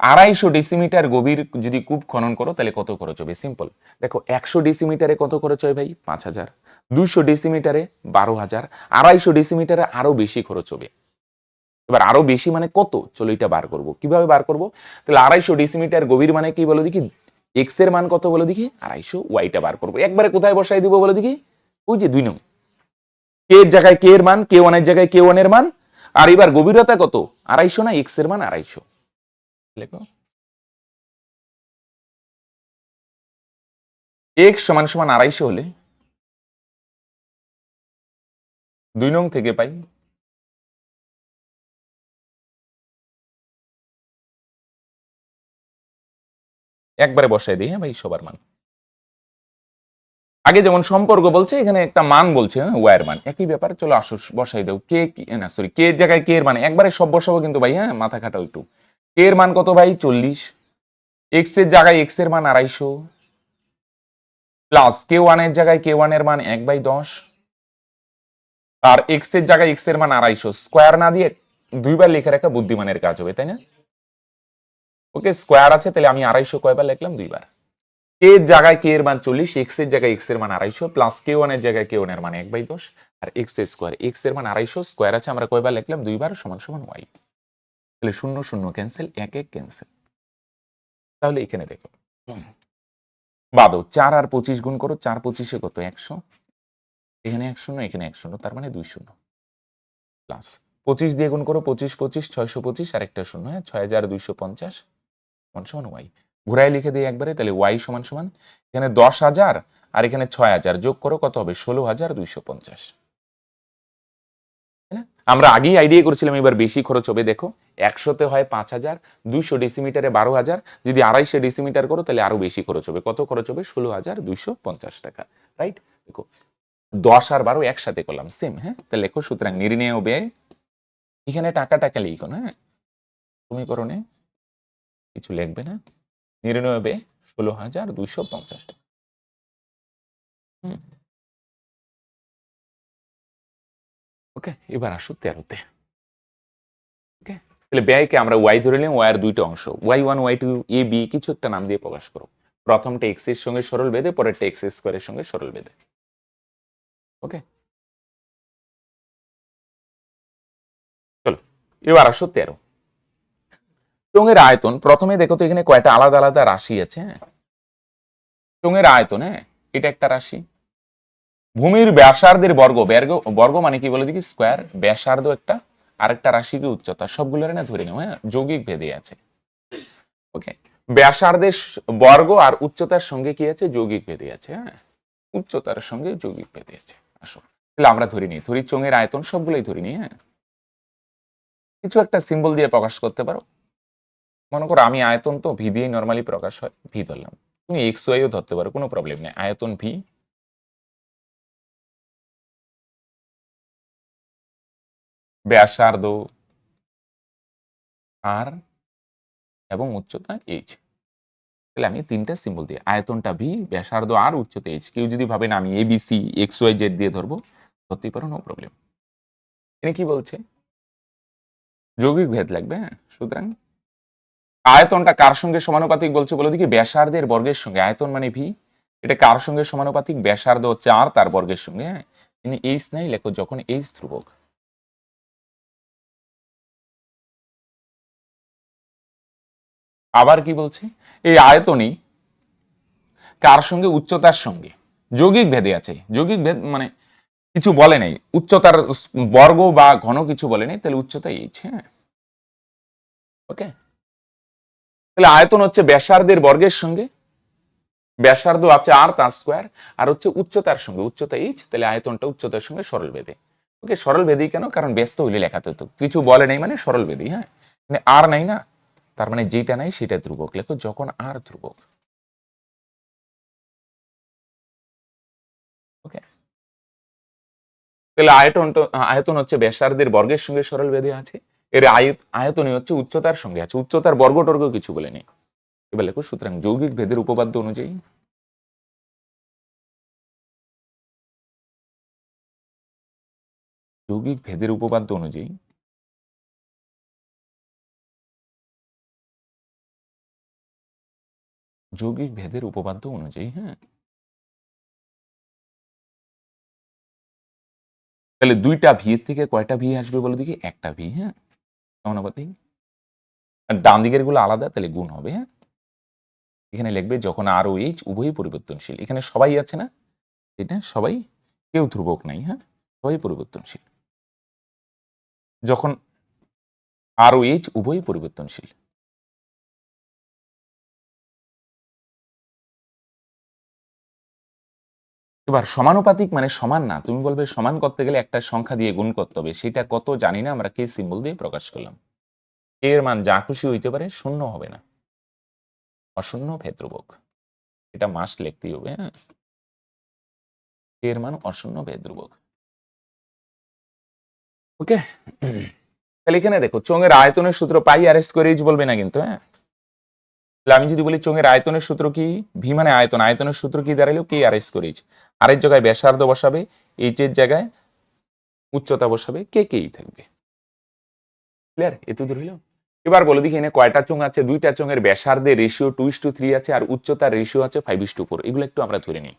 250 ডেসিমিটার গভীর যদি কূপ খনন করো তাহলে কত খরচ হবে? সিম্পল, দেখো 100 ডেসিমিটারে কত খরচ হয় ভাই? 5,000, 200 ডেসিমিটারে 12,000, 250 ডেসিমিটারে আরো বেশি খরচ হবে। এবার আরো বেশি মানে কত, চলো এটা বার করব, কিভাবে বার করব? তাহলে 250 ডেসিমিটার গভীর মানে কি বলো দেখি, এক্স এর মান কত বলো দেখি? 250, ওয়াইটা বার করবো, একবারে কোথায় বসাই দিব বলো দেখি? ওই যে 2 নং, কে এর জায়গায় কে এর মান, কে ওয়ান এর জায়গায় কে ওয়ান এর মান, আর এবার গভীরতা কত? 250 না, এক্স এর মান 250 লেখো। এক্স সমান সমান 250 হলে 2 নং থেকে পাই একবারে বসাই দিই। হ্যাঁ ভাই, সবার মান আগে যেমন সম্পর্ক বলছে, এখানে একটা মান বলছে, ওয়ার মান, একই ব্যাপার। চলো আসো বসাই দাও, কে না সরি, কে এর জায়গায় কে এর মান একবারে সব বসাবো কিন্তু ভাই, হ্যাঁ মাথা খাটাও একটু। কে এর মান কত ভাই? 40। এক্স এর জায়গায় এক্স এর মান 250, প্লাস কে ওয়ান এর জায়গায় কে ওয়ান এর মান 1/10, আর এক্স এর জায়গায় এক্স এর মান 250। স্কোয়ার না দিয়ে দুইবার লিখে রাখা বুদ্ধিমানের কাজ হবে, তাই না? ওকে, স্কোয়ার আছে, তাহলে আমি 250 কয়বার লিখলাম? দুইবার। কে এর জায়গায় কে এর মান 40, এক্স এর জায়গায় এক্স এর মান 250, প্লাস কে ওয়ান এর জায়গায় কে ওয়ান এর মান 1/10, আর এক্স এর স্কোয়ার, এক্স এর মান 250, স্কোয়ার আছে, আমরা কয়বার লিখলাম? দুইবার, সমান সমান ওয়াই। তাহলে 0 0 ক্যান্সেল, 1 1 ক্যান্সেল। তাহলে এখানে দেখো বাদো, 4 আর 25 গুণ করো, 4 25 কত? 100। এখানে 1 0, এখানে 1 0, তার মানে 2 0, প্লাস 25 দিয়ে গুণ করো, 25 25 625, আর একটা 0, হ্যাঁ 6250 সমান ওয়াই। ঘুরাই লিখে দিই একবারে, তাহলে ওয়াই সমান সমান এখানে 10,000 আর এখানে 6,000 যোগ করো, কত হবে? 16,250। আমরা আগেই আইডিয়া করেছিলাম, এবার বেশি খরচ হবে। দেখো 100তে হয় 5,000, 200 ডেসিমিটারে 12,000, যদি 250 ডেসিমিটার করো তাহলে আরো বেশি খরচ হবে। কত খরচ হবে? 16,250 টাকা, রাইট? দেখো 10 আর 12 একসাথে করলাম, সেম, হ্যাঁ। তাহলে লেখো, সুতরাং নির্ণেয় ব্যয়, এখানে টাকাটাকে লিখো না, হ্যাঁ সমীকরণে কিছু লিখবে না, নির্ণয় ব্যয় 16,250 টাকা। ওকে, এবার আসো 13তে। ওকে, তাহলে ব্যয়কে আমরা ওয়াই ধরে নিলাম, ওয়াই এর দুইটা অংশ, Y one Y two A B, কিছু একটা নাম দিয়ে প্রকাশ করো। প্রথমটা এক্স এর সঙ্গে সরল বেঁধে, পরেরটা এক্স স্কোয়ারের সঙ্গে সরল বেঁধে। ওকে, চলো এবার আসো 13। চোঙের আয়তন, প্রথমে দেখো তো এখানে কয়টা আলাদা আলাদা রাশি আছে, হ্যাঁ। চোঙের আয়তন, হ্যাঁ এটা একটা রাশি। ভূমির ব্যাসার্ধের বর্গ, বর্গ মানে কি বলে দেখি? স্কোয়ার। ব্যাসার্ধ একটা, আরেকটা রাশি কি? উচ্চতা। সবগুলোর না ধরে নাও, হ্যাঁ যৌগিক ভেদে আছে। ওকে, ব্যাসার্ধের বর্গ আর উচ্চতার সঙ্গে কি আছে? যৌগিক ভেদে আছে, হ্যাঁ উচ্চতার সঙ্গে যৌগিক ভেদে আছে। আসো তাহলে আমরা ধরি নিই, ধরি চোঙের আয়তন সবগুলোই ধরি নিই, হ্যাঁ। কিছু একটা সিম্বল দিয়ে প্রকাশ করতে পারো। মনে করো আমি আয়তন তো ভি দিয়ে নর্মালি প্রকাশ হয়, ভি ধরলাম। তুমি এক্স ওয়াইও ধরতে পারো, কোনো প্রবলেম নেই। আয়তন ভি, ব্যাসার্ধ আর, এবং উচ্চতা এইচ। তাহলে আমি তিনটা সিম্বল দিয়ে, আয়তনটা ভি, ব্যাসার্ধ আর, উচ্চতা এইচ। কেউ যদি ভাবে না আমি A B C X Y Z দিয়ে ধরবো, ধরতেই পারো, নো প্রবলেম। এনে কি বলছে? যৌগিক ভেদ লাগবে, হ্যাঁ। সুতরাং আয়তনটা কার সঙ্গে সমানুপাতিক বলছে বলে দেখি? ব্যাসার্ধের বর্গের সঙ্গে। আয়তন মানে ভি, এটা কার সঙ্গে সমানুপাতিক? ব্যাসার্ধ হচ্ছে আর, তার বর্গের সঙ্গে, হ্যাঁ। তিনি এইচ নাই, লেখো যখন এইচ ধ্রুবক। আবার কি বলছে? এই আয়তনই কার সঙ্গে? উচ্চতার সঙ্গে যৌগিক ভেদে আছে। যৌগিক ভেদ মানে কিছু বলে নাই, উচ্চতার বর্গ বা ঘন কিছু বলে নাই, তাহলে উচ্চতা এইচ, হ্যাঁ। ওকে, তাহলে আয়তন হচ্ছে ব্যাসার্ধের বর্গের সঙ্গে, ব্যাসার্ধ আছে আর, তার স্কোয়ার, আর হচ্ছে উচ্চতার সঙ্গে, উচ্চতা এইচ। তাহলে আয়তনটা উচ্চতার সঙ্গে সরল বেদে। ওকে, সরল বেদি কেন? কারণ ব্যস্ত হইলে লেখাতে হতো, কিছু বলে নাই মানে সরল বেদি, হ্যাঁ। মানে আর নাই না, তার মানে যেটা নাই সেটা ধ্রুবক, লেখো যখন আর ধ্রুবক। ওকে, তাহলে আয়তন হচ্ছে ব্যাসার্ধের বর্গের সঙ্গে সরল বেদে আছে, এর আয়তনই হচ্ছে উচ্চতার সঙ্গে আছে, উচ্চতার বর্গ টর্গ কিছু বলে নেই। এবার লেখো, সুতরাং যৌগিক ভেদের উপপাদ্য অনুযায়ী, যৌগিক ভেদের উপপাদ্য অনুযায়ী যৌগিক ভেদের উপপাদ্য অনুযায়ী, হ্যাঁ, তাহলে দুইটা ভি এর থেকে কয়টা ভি আসবে বলে দেখি? একটা ভি, হ্যাঁ সমানুপাতিক। আর ডান দিকের গুলো আলাদা, তাহলে গুণ হবে, হ্যাঁ। এখানে লিখবে যখন আর ও এইচ উভয়ই পরিবর্তনশীল। এখানে সবাই আছে না, এটা সবাই, কেউ ধ্রুবক নাই, হ্যাঁ সবাই পরিবর্তনশীল। যখন আর ও এইচ উভয়ই পরিবর্তনশীল। এবার সমানুপাতিক মানে সমান না, তুমি বলবে সমান করতে গেলে একটা সংখ্যা দিয়ে গুণ করতে হবে, সেটা কত জানি না, আমরা কে সিম্বল দিয়ে প্রকাশ করলাম। কে এর মান যা খুশি হইতে পারে, শূন্য হবে না, অশূন্য ভেদ ধ্রুবক। এটা মাস্ট লিখতেই হবে, হ্যাঁ। এর মান অশূন্য ব্যয় ধ্রুবক। ওকে, তাহলে এখানে দেখো চোঙের আয়তনের সূত্র পাই আর স্কয়ার এইচ বলবে না কিন্তু, হ্যাঁ। তাহলে আমি যদি বলি চোঙের আয়তনের সূত্র কি, ভি মানে আয়তন, আয়তনের সূত্র কি দাঁড়াইলো কে আর স্কয়ার এইচ, আর এর জায়গায় ব্যাসার্ধ বসাবে, এইচ এর জায়গায় উচ্চতা বসাবে, কে কেই থাকবে। ক্লিয়ার? এত দূর হইলো। এবার বলো দেখি এখানে কয়টা চোঙ আছে, দুইটা চোঙের ব্যাসার্ধের রেশিও 2:3 আছে আর উচ্চতার রেশিও আছে 5:4। এগুলো একটু আমরা ধরে নিই।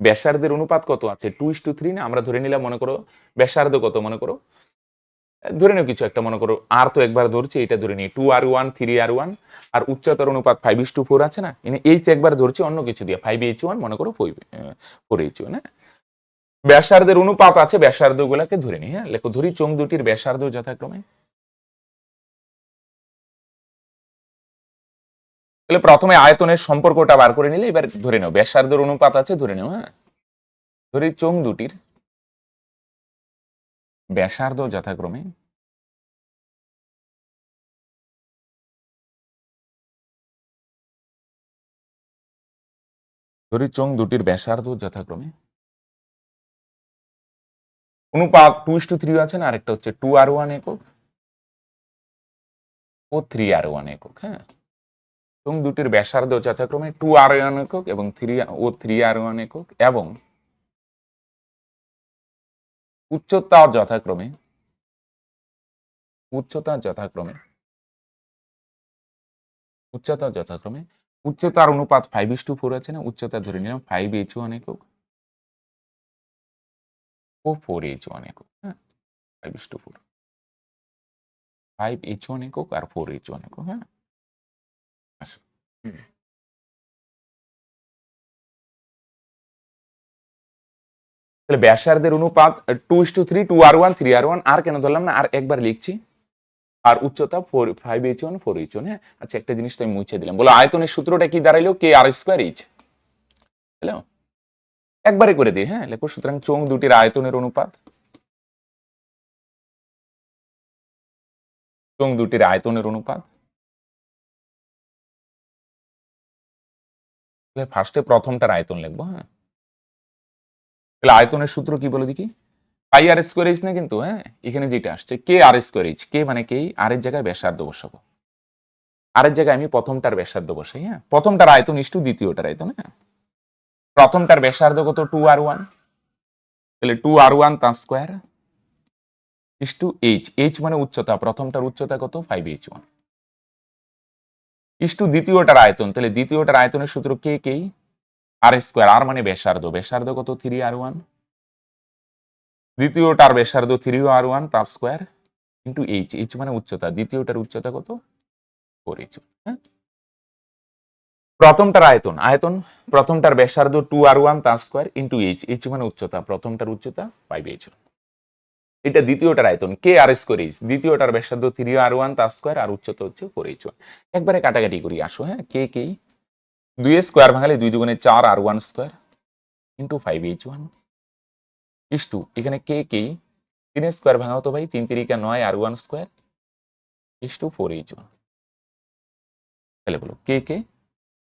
ব্যাসার্ধের অনুপাত কত আছে, 2:3 না, আমরা ধরে নিলাম মনে করো ব্যাসার্ধ কত, মনে করো ধরে নিও কিছু একটা, মনে করো আর তো একবার ধরছি, এটা ধরে নিই 2r1 3r1, আর উচ্চতার অনুপাত 5:4 আছে না, এনে এইচ একবার ধরছি অন্য কিছু দিয়ে 5h1, মনে করো 4h1, হ্যাঁ। ব্যাসার্ধের অনুপাত আছে, ব্যাসার্ধ গুলাকে ধরে নিই, হ্যাঁ। লেখো ধরি চোঙ দুটির ব্যাসার্ধ যথাক্রমে, তাহলে প্রথমে আয়তনের সম্পর্কটা বার করে নিলে এবার ধরে নাও ব্যাসার্ধের অনুপাত আছে, ধরে নাও, হ্যাঁ। ধরি চোঙ দুটির ব্যাসার্ধ যথাক্রমে ধরি চোঙ দুটির ব্যাসার্ধ যথাক্রমে অনুপাত 2:3 আছে না, আরেকটা হচ্ছে 2r1 একক ও 3r1 একক, হ্যাঁ। চোঙ দুটির ব্যাসার্ধ যথাক্রমে 2r1 একক এবং 3r1 একক, এবং উচ্চতা যথাক্রমে উচ্চতা যথাক্রমে উচ্চতা যথাক্রমে উচ্চতার অনুপাত 5:4 আছে না, উচ্চতা ধরে নিলাম 5h1 একক ও 4h1 একক, হ্যাঁ। 5:4, 5h1 একক আর 4h1 একক, হ্যাঁ। আসো, তাহলে ব্যাসার্ধের অনুপাত 2:3, 2r1 3r1, আর কেন ধরলাম না, আর একবার লিখছি, আর উচ্চতা 5h1 4h1, হ্যাঁ। আচ্ছা, একটা জিনিস তো আমি মুছে দিলাম, বলো আয়তনের সূত্রটা কি দাঁড়াইলো, কে আর স্কয়ার এইচ। হ্যালো, একবারে করে দিই, হ্যাঁ। লেখো সুতরাং চোঙ দুটির আয়তনের অনুপাত, চোঙ দুটির আয়তনের অনুপাত, ফার্স্টে প্রথমটার আয়তন লিখবো, হ্যাঁ। তাহলে আয়তনের সূত্র কি বলো দেখি, পাই আর স্কয়ার এইচ না কিন্তু, হ্যাঁ। এখানে যেটা আসছে কে আর স্কয়ার এইচ, কে মানে কে, আর এর জায়গায় ব্যাসার্ধ বসাবো, আর এর জায়গায় আমি প্রথমটার ব্যাসার্ধ বসাই, হ্যাঁ। প্রথমটার আয়তন ইস্টু দ্বিতীয়টার আয়তন, হ্যাঁ। প্রথমটার ব্যাসার্ধ কত 2r1, তাহলে 2r1 তার স্কয়ার ইস্টু এইচ, এইচ মানে উচ্চতা, প্রথমটার উচ্চতা কত 5h1 ইস্টু দ্বিতীয়টার আয়তন, তাহলে দ্বিতীয়টার আয়তনের সূত্র কে কে আর স্কয়ার, আর মানে ব্যাসার্ধ, ব্যাসার্ধ কত 3r1, দ্বিতীয়টার ব্যাসার্ধ 3r1 তার স্কয়ার ইন্টু এইচ, এইচ মানে উচ্চতা, দ্বিতীয়টার উচ্চতা কত 4h1, হ্যাঁ। প্রথমটার আয়তন, প্রথমটার ব্যাসার্ধ 2r1 তার স্কয়ার ইন্টু এইচ, এইচ মানে উচ্চতা, প্রথমটার উচ্চতা 5h1, এটা দ্বিতীয়টার আয়তন কে আর স্কয়ার এইচ, দ্বিতীয়টার ব্যাসার্ধ 3r1 তার স্কয়ার আর উচ্চতা হচ্ছে 4h1। একবারে কাটাকাটি করি আসো, হ্যাঁ। কে কে 2 এর স্কয়ার ভাঙালে 2 দুগুণে 4r1 square into 5h1 is to এখানে কে কে 3 এর স্কয়ার ভাঙাও তো ভাই, 3 3 9r1 স্কয়ার ইস্টু 4h1। তাহলে বলো কে কে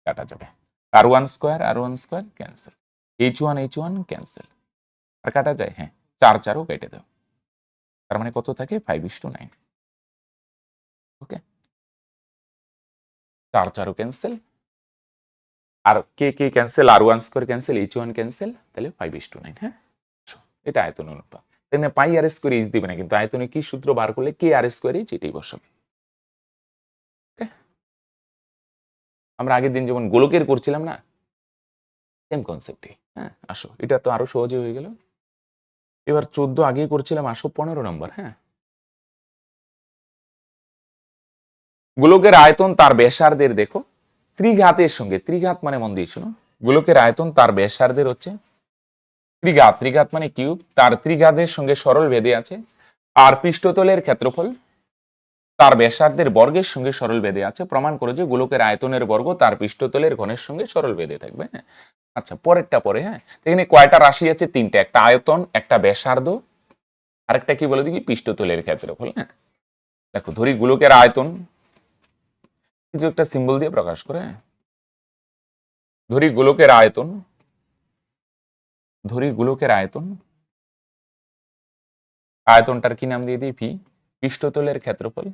কাটা যাবে, r1 square cancel, h1 cancel, আর কাটা যায়, হ্যাঁ। 4 4ও কেটে দাও, তার মানে কত থাকে 5:9। ওকে, 4 4ও ক্যান্সেল, আর K K cancel, r1 square cancel, h1 cancel, তাহলে 5:9, হ্যাঁ। এটা আয়তন অনুপাত, তেমনি পাই আর স্কয়ার এইচ দিবে না কিন্তু, আয়তনে কি সূত্র বার করলে কে আর স্কয়ার এইচ এটাই বসাবে। আমরা আগের দিন যেমন গোলকের করছিলাম না, সেম কনসেপ্টে, হ্যাঁ। আসো, এটা তো আরো সহজে হয়ে গেল। এবার 14 আগেই করছিলাম, আসো 15 নম্বর, হ্যাঁ। গোলকের আয়তন তার ব্যাসার্ধের, দেখো ত্রিঘাতের সঙ্গে, ত্রিঘাত মানে মন দিয়ে শুনো, গোলকের আয়তন তার ব্যাসার্ধের হচ্ছে ত্রিঘাত, ত্রিঘাত মানে কিউব, তার ত্রিঘাতের সঙ্গে সরল বেঁধে আছে, আর পৃষ্ঠতলের ক্ষেত্রফল তার ব্যাসার্ধের বর্গের সঙ্গে সরল বেঁধে আছে, প্রমাণ করে যে গোলকের আয়তনের বর্গ তার পৃষ্ঠতলের ঘনের সঙ্গে সরল বেঁধে থাকবে, হ্যাঁ। আচ্ছা, পরেরটা পরে, হ্যাঁ। এখানে কয়টা রাশি আছে, তিনটা, একটা আয়তন, একটা ব্যাসার্ধ, আরেকটা কি বলে দেখি পৃষ্ঠতলের ক্ষেত্রফল, হ্যাঁ। দেখো ধরি গোলকের আয়তন কিছু একটা সিম্বল দিয়ে প্রকাশ করে, হ্যাঁ। ধরি গোলকের আয়তন ধরি গোলকের আয়তন, আয়তনটার কি নাম দিয়ে দিই ভি, পৃষ্ঠতলের ক্ষেত্রফল,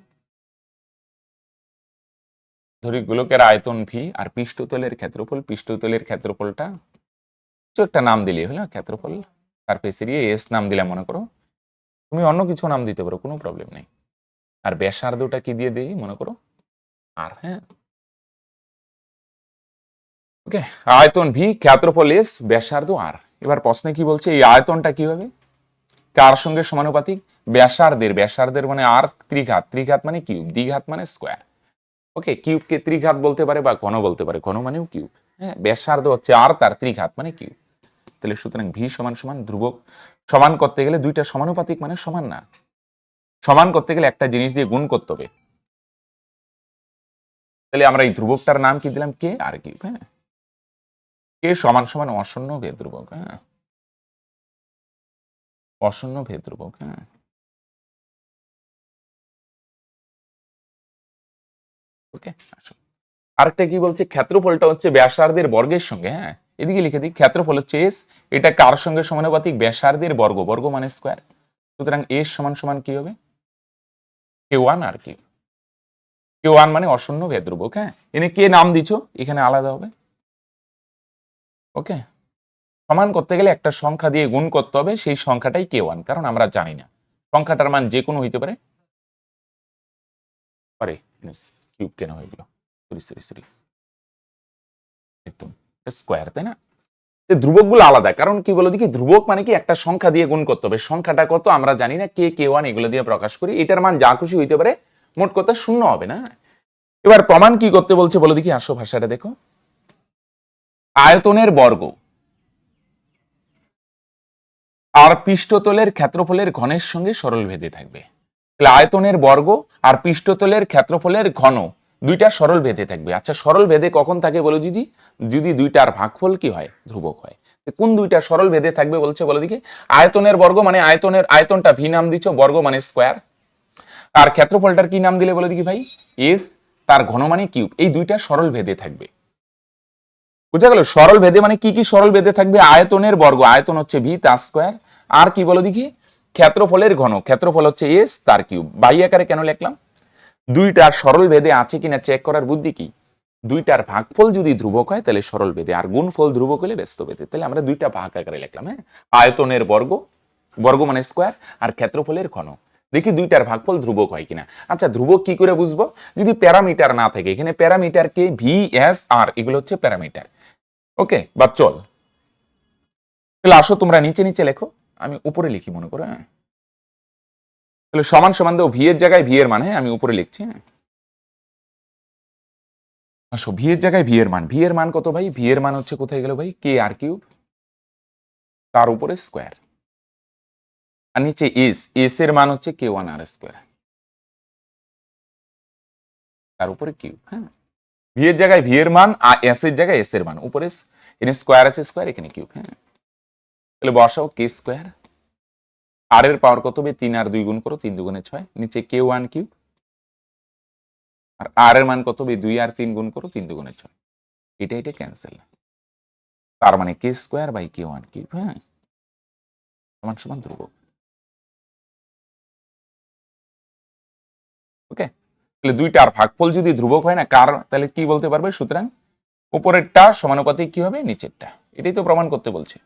ধরি গোলকের আয়তন ভি আর পৃষ্ঠতলের ক্ষেত্রফল, পৃষ্ঠতলের ক্ষেত্রফলটা কিছু একটা নাম দিলে হলো ক্ষেত্রফল, সারফেস এরিয়া এস নাম দিলাম মনে করো, তুমি অন্য কিছু নাম দিতে পারো, কোনো প্রবলেম নেই। আর ব্যাসার্ধটা কি দিয়ে দিই মনে করো আর, হ্যাঁ ওকে, আয়তন ভি, ক্ষেত্রফল এস, ব্যাসার্ধ আর। এবার প্রশ্নে কি বলছে এই আয়তনটা কি হবে, কার সঙ্গে সমানুপাতিক, ব্যাসার্ধের, ব্যাসার্ধের মানে আর ত্রিঘাত, ত্রিঘাত মানে কিউব, দ্বিঘাত মানে স্কোয়ার। ওকে, কিউবকে ত্রিঘাত বলতে পারে বা ঘন বলতে পারে, ঘন মানেও কিউব, হ্যাঁ ব্যাসার্ধ হচ্ছে আর, তার ত্রিঘাত মানে কিউব। তাহলে সুতরাং ভি সমান সমান ধ্রুবক, সমান করতে গেলে দুইটা সমানুপাতিক মানে সমান না, সমান করতে গেলে একটা জিনিস দিয়ে গুণ করতে হবে। তাহলে আমরা এই ধ্রুবকটার নাম কি দিলাম, কে আর কিউব, হ্যাঁ কে সমান সমান অশূন্য ভেদ ধ্রুবক, হ্যাঁ অশূন্য ভেদ ধ্রুবক, হ্যাঁ ওকে। আসো আরেকটা কি বলছে, ক্ষেত্রফলটা হচ্ছে ব্যাসার্ধের বর্গের সঙ্গে, হ্যাঁ এদিকে লিখে দিই, ক্ষেত্রফল হচ্ছে এস, এটা কার সঙ্গে সমানুপাতিক, ব্যাসার্ধের বর্গ, বর্গ মানে স্কোয়ার, সুতরাং এস সমান সমান কি হবে, কে ওয়ান আর কিউব, কে ওয়ান মানে অশূন্য ভেদ ধ্রুবক, হ্যাঁ এনে কে নাম দিছো এখানে আলাদা হবে। ওকে, সমান করতে গেলে একটা সংখ্যা দিয়ে গুণ করতে হবে, সেই সংখ্যাটাই কে ওয়ান, কারণ আমরা জানি না সংখ্যাটার মান যে কোনো হইতে পারে, পারে কিউব কেন হয়ে গেল, সরি সরি সরি, একদম স্কোয়ার, তাই না। ধ্রুবক গুলো আলাদা, কারণ কি বলো দেখি, ধ্রুবক মানে কি একটা সংখ্যা দিয়ে গুণ করতে হবে, সংখ্যাটা কত আমরা জানি না, কে কে ওয়ান এগুলো দিয়ে প্রকাশ করি, এটার মান যা খুশি হইতে পারে, মোট কথা শূন্য হবে না। এবার প্রমাণ কি করতে বলছে বলো দেখি, আসো ভাষাটা দেখো, আয়তনের বর্গ আর পৃষ্ঠতলের ক্ষেত্রফলের ঘনের সঙ্গে সরল ভেদে থাকবে। আয়তনের বর্গ আর পৃষ্ঠতলের ক্ষেত্রফলের ঘন দুইটা সরল ভেদে থাকবে। আচ্ছা সরল ভেদে কখন থাকে বলো দিদি, যদি দুইটার ভাগফল কি হয়, ধ্রুবক হয়। কোন দুইটা সরল ভেদে থাকবে বলছে বলো দিকে, আয়তনের বর্গ মানে আয়তনের, আয়তনটা ভি নাম দিচ্ছ, বর্গ মানে স্কোয়ার, আর ক্ষেত্রফলটার কি নাম দিলে বলো দিকে ভাই, এস, তার ঘন মানে কিউব, এই দুইটা সরল ভেদে থাকবে। বুঝা গেল, সরল ভেদে মানে কি কি সরল ভেদে থাকবে, আয়তনের বর্গ, আয়তন হচ্ছে ভি তার স্কোয়ার, আর কি বলো দেখি, ক্ষেত্রফলের ঘন, ক্ষেত্রফল হচ্ছে এস তার কিউব। বাই আকারে কেন লিখলাম, দুইটার সরল ভেদে আছে কিনা চেক করার বুদ্ধি কি, দুইটার ভাগফল যদি ধ্রুবক হয় তাহলে সরল ভেদে, আর গুণফল ধ্রুবক হলে ব্যস্ত ভেদে। তাহলে আমরা দুইটা ভাগ আকারে লিখলাম, হ্যাঁ আয়তনের বর্গ, বর্গ মানে স্কোয়ার, আর ক্ষেত্রফলের ঘন, দেখি দুইটার ভাগফল ধ্রুবক হয় কিনা। আচ্ছা ধ্রুবক কি করে বুঝবো, যদি প্যারামিটার না থাকে, এখানে প্যারামিটার কে ভি এস আর এগুলো হচ্ছে প্যারামিটার। ওকে বা চল, তাহলে আসো তোমরা নিচে নিচে লেখো, আমি উপরে লিখি মনে করো, হ্যাঁ তাহলে সমান সমান দেও ভি এর জায়গায় ভি এর মান, হ্যাঁ আমি উপরে লিখছি, হ্যাঁ আসো ভি এর জায়গায় ভি এর মান, ভি এর মান কত ভাই, ভি এর মান হচ্ছে কোথায় গেল ভাই, কে আর কিউব, তার উপরে স্কোয়ার, আর নিচে এস, এস এর মান হচ্ছে কে ওয়ান আর স্কোয়ার, তার উপরে কিউব, হ্যাঁ ভি এর জায়গায় ভি এর মান আর এস এর জায়গায় এস এর মান, উপরে এখানে স্কোয়ার আছে, স্কোয়ার এখানে কিউব, হ্যাঁ তাহলে বসাও কে স্কোয়ার, আর এর পাওয়ার কত হবে, 3 আর 2 গুণ করো, 3 দুগুণে 6, নিচে কে ওয়ান কিউব, আর আর এর মান কত হবে, 2 আর 3 গুণ করো, 3 দুগুণে 6, এটা এটা ক্যান্সেল, তার মানে K square by K one cube, হ্যাঁ সমান সমান ধ্রুবক। ওকে, তাহলে দুইটার ভাগফল যদি ধ্রুবক হয় না কার, তাহলে কি বলতে পারবে, সুতরাং উপরেরটা সমানুপাতিক কি হবে নিচেরটা, এটাই তো প্রমাণ করতে বলছে।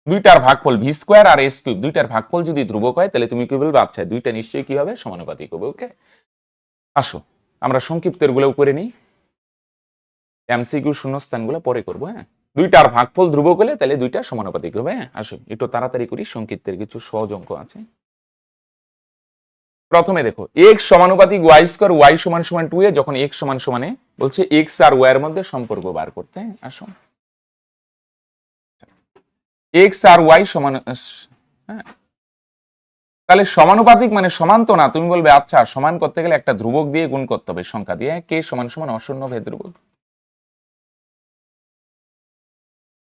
দুইটার ভাগফল ভি স্কোয়ার আর এস কিউব, দুইটার ভাগফল যদি ধ্রুবক হয় তাহলে তুমি কি বলবে, আচ্ছা দুইটা নিশ্চয়ই কি হবে, সমানুপাতিক হবে। ওকে আসো আমরা সংক্ষিপ্তের গুলো করে নিই, এমসিকিউ শূন্যস্থানগুলো পরে করবো, হ্যাঁ দুইটার ভাগফল ধ্রুবক হলে তাহলে দুইটা সমানুপাতিক হবে, হ্যাঁ আসো একটু তাড়াতাড়ি করি, সংক্ষিপ্তের কিছু সহজ অঙ্ক আছে। প্রথমে দেখো এক্স সমানুপাতিক ওয়াই স্কোয়ার, ওয়াই সমান সমান 2 এ, যখন এক্স সমান সমানে বলছে এক্স আর ওয়াই এর মধ্যে সম্পর্ক বার করতে, আসো এক্স আর ওয়াই সমান, হ্যাঁ তাহলে সমানুপাতিক মানে সমান তো না, তুমি বলবে আচ্ছা সমান করতে গেলে একটা ধ্রুবক দিয়ে গুণ করতে হবে, সংখ্যা দিয়ে, কে সমান সমান অশূন্য ভেদ ধ্রুবক,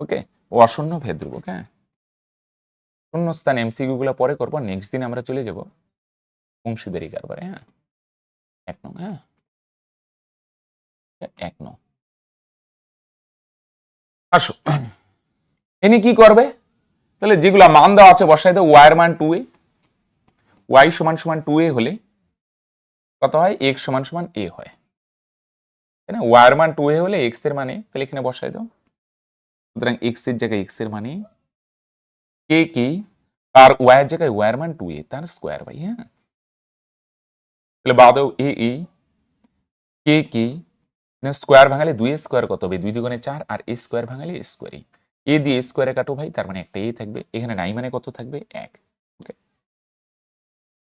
ওকে অশূন্য ভেদ ধ্রুবক, হ্যাঁ শূন্যস্থান এমসিকিউ গুলো পরে করবো, নেক্সট দিন আমরা চলে যাব অংশীদারি কারবারে, হ্যাঁ 1 নং, হ্যাঁ 1 নং। আসো এনে কি করবে, তাহলে যেগুলা মান দেওয়া আছে বসাই দাও, ওয়াই এর মান 2a, ওয়াই সমান সমান 2a হলে কত হয়, x সমান সমান a হয়, তাই না? ওয়াই এর মান 2a হলে x এর মানে, তাহলে এখানে বসাই দাও। সুতরাং x এর জায়গায় x এর মানে কে কি, আর ওয়াই এর জায়গায় ওয়াই এর মান 2a তার স্কোয়ার ভাই, হ্যাঁ। তাহলে বাদ দাও এ কে কি, স্কোয়ার ভাঙালে 2a স্কোয়ার কত হবে, 2 দুগুণে 4, আর a স্কোয়ার ভাঙালে a স্কোয়ারই, এ দিয়ে স্কোয়ারে কাটো ভাই, তার মানে একটা a থাকবে, এখানে নাই মানে কত থাকবে 1। ওকে,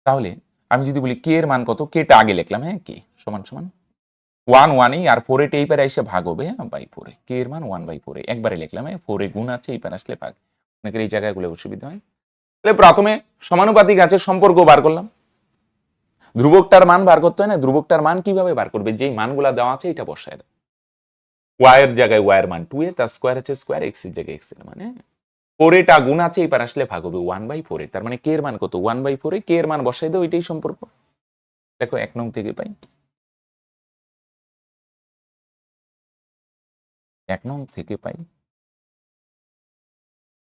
তাহলে আমি যদি বলি কে এর মান কত, কেটা আগে লিখলাম, হ্যাঁ, কে সমান সমান 1 আর 4 এ এই পারে এসে ভাগ হবে, হ্যাঁ, বাই 4, কে এর মান 1/4 একবারে লিখলাম, হ্যাঁ, 4 এ গুণ আছে, এই পারে আসলে ভাগ, অনেকের এই জায়গাগুলো অসুবিধা হয়। তাহলে প্রথমে সমানুপাতিক আছে সম্পর্ক বার করলাম, ধ্রুবকটার মান বার করতে হয় না, ধ্রুবকটার মান কিভাবে বার করবে, যেই মানগুলা দেওয়া আছে এটা বসায় দাও, ওয়াই এর জায়গায় ওয়াই এর মান 2a, তার স্কোয়ার আছে স্কোয়ার, x এর জায়গায় x এর মানে 4টা গুণ আছে, এই পারে আসলে ভাগ হবে 1/4, তার মানে কে এর মান কত 1/4, কে এর মান বসাই দাও, এটাই সম্পর্ক। দেখো 1 নং থেকে পাই, 1 নং থেকে পাই।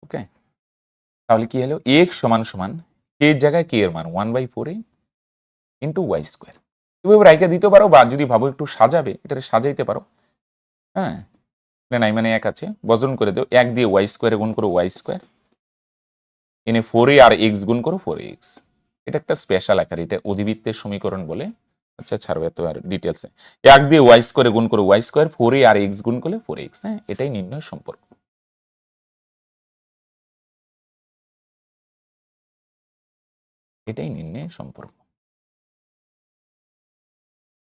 ওকে, তাহলে কি হলো, x সমান সমান কে এর জায়গায় কে এর মান 1/4 ইন্টু ওয়াই স্কোয়ার, এভাবে রাইখা দিতে পারো, বা যদি ভাবো একটু সাজাবে এটা সাজাইতে পারো, হ্যাঁ, নাই মানে 1 আছে, বর্জন করে দাও, 1 দিয়ে ওয়াই স্কোয়ারে গুণ করো ওয়াই স্কোয়ার, এনে 4a আর x গুণ করো 4x, এটা একটা স্পেশাল আকার, এটা অধিবৃত্তের সমীকরণ বলে। আচ্ছা ছাড়ো এত আর ডিটেলসে, 1 দিয়ে ওয়াই স্কোয়ারে গুণ করো ওয়াই স্কোয়ার, 4a আর x গুণ করলে 4x, হ্যাঁ, এটাই নির্ণয় সম্পর্ক। এটাই নির্ণয় সম্পর্ক।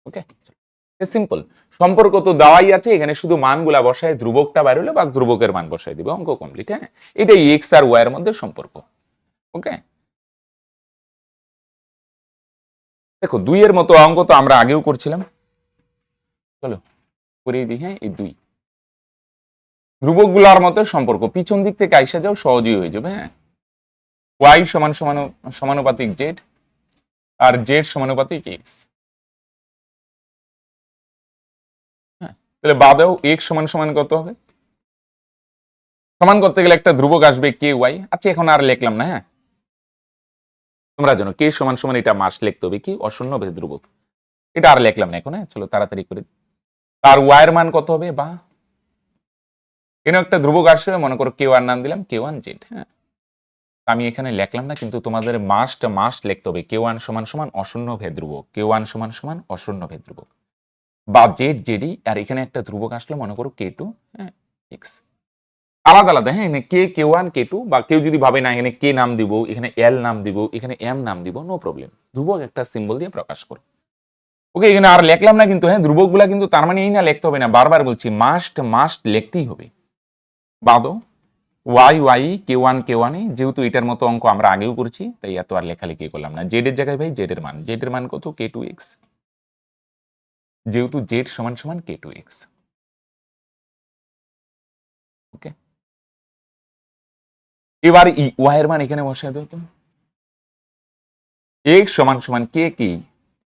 ওকে, সিম্পল সম্পর্ক তো দেওয়াই আছে, এখানে শুধু মানগুলা বসায়, ধ্রুবকটা বাইরে হলে বা ধ্রুবকের মান বসায় দিবে, অঙ্ক কমপ্লিট, হ্যাঁ, এটাই এক্স আর ওয়াই এর মধ্যে সম্পর্ক। ওকে, দেখো 2 এর মতো অঙ্ক তো আমরা আগেও করছিলাম, চলো করিয়ে দিই, হ্যাঁ, এই 2 ধ্রুবক গুলার মতো সম্পর্ক, পিছন দিক থেকে আইসা যাও, সহজেই হয়ে যাবে, হ্যাঁ, ওয়াই সমান সমানুপাতিক জেড, আর জেড সমানুপাতিক এক্স, হ্যাঁ, তাহলে বাদেও এক্স সমান সমান কত হবে, সমান করতে গেলে একটা ধ্রুবক আসবে কে ওয়াই, আচ্ছা এখন আর লিখলাম না, হ্যাঁ, তোমরা জানো কে সমান সমান এটা মাস লিখতে হবে কি, অশূন্য ধ্রুবক, এটা আর লিখলাম না এখন, হ্যাঁ, চলো তাড়াতাড়ি করে, তার ওয়াই এর মান কত হবে, বা কেন একটা ধ্রুবক আসবে, মনে করো কে ওয়ান নাম দিলাম কে ওয়ান জেড, হ্যাঁ, আমি এখানে লিখলাম না, কিন্তু তোমাদের মাস লিখতে হবে, কে ওয়ান সমান সমান অশূন্য ধ্রুবক, কে ওয়ান সমান সমান অশূন্য ধ্রুবক, বা জেড জেডি, আর এখানে একটা ধ্রুবক আসলো, মনে করো কে টু, হ্যাঁ, এক্স, আলাদা আলাদা, হ্যাঁ, এখানে কে ওয়ান কে টু, বা কেউ যদি ভাবে না এখানে কে নাম দিব, এখানে এল নাম দিব, এখানে এম নাম দিব, নো প্রবলেম, ধ্রুবক একটা সিম্বল দিয়ে প্রকাশ করো। ওকে, এখানে আর লিখলাম না কিন্তু, হ্যাঁ, ধ্রুবক গুলা কিন্তু তার মানে এই না লিখতে হবে না, বারবার বলছি মাস্ট লিখতেই হবে, বাদো ওয়াই ওয়াই কে ওয়ান, যেহেতু এটার মতো অঙ্ক আমরা আগেও করেছি, তাই এত আর লেখালেখি করলাম না, জেড এর জায়গায় ভাই জেড এর মান কত, কে টু এক্স, যেহেতু জেড সমান সমান কে টু এক্স। ওকে, এবার ওয়াই এর মান এখানে বসায় দাও তো, এক্স সমান সমান কে কি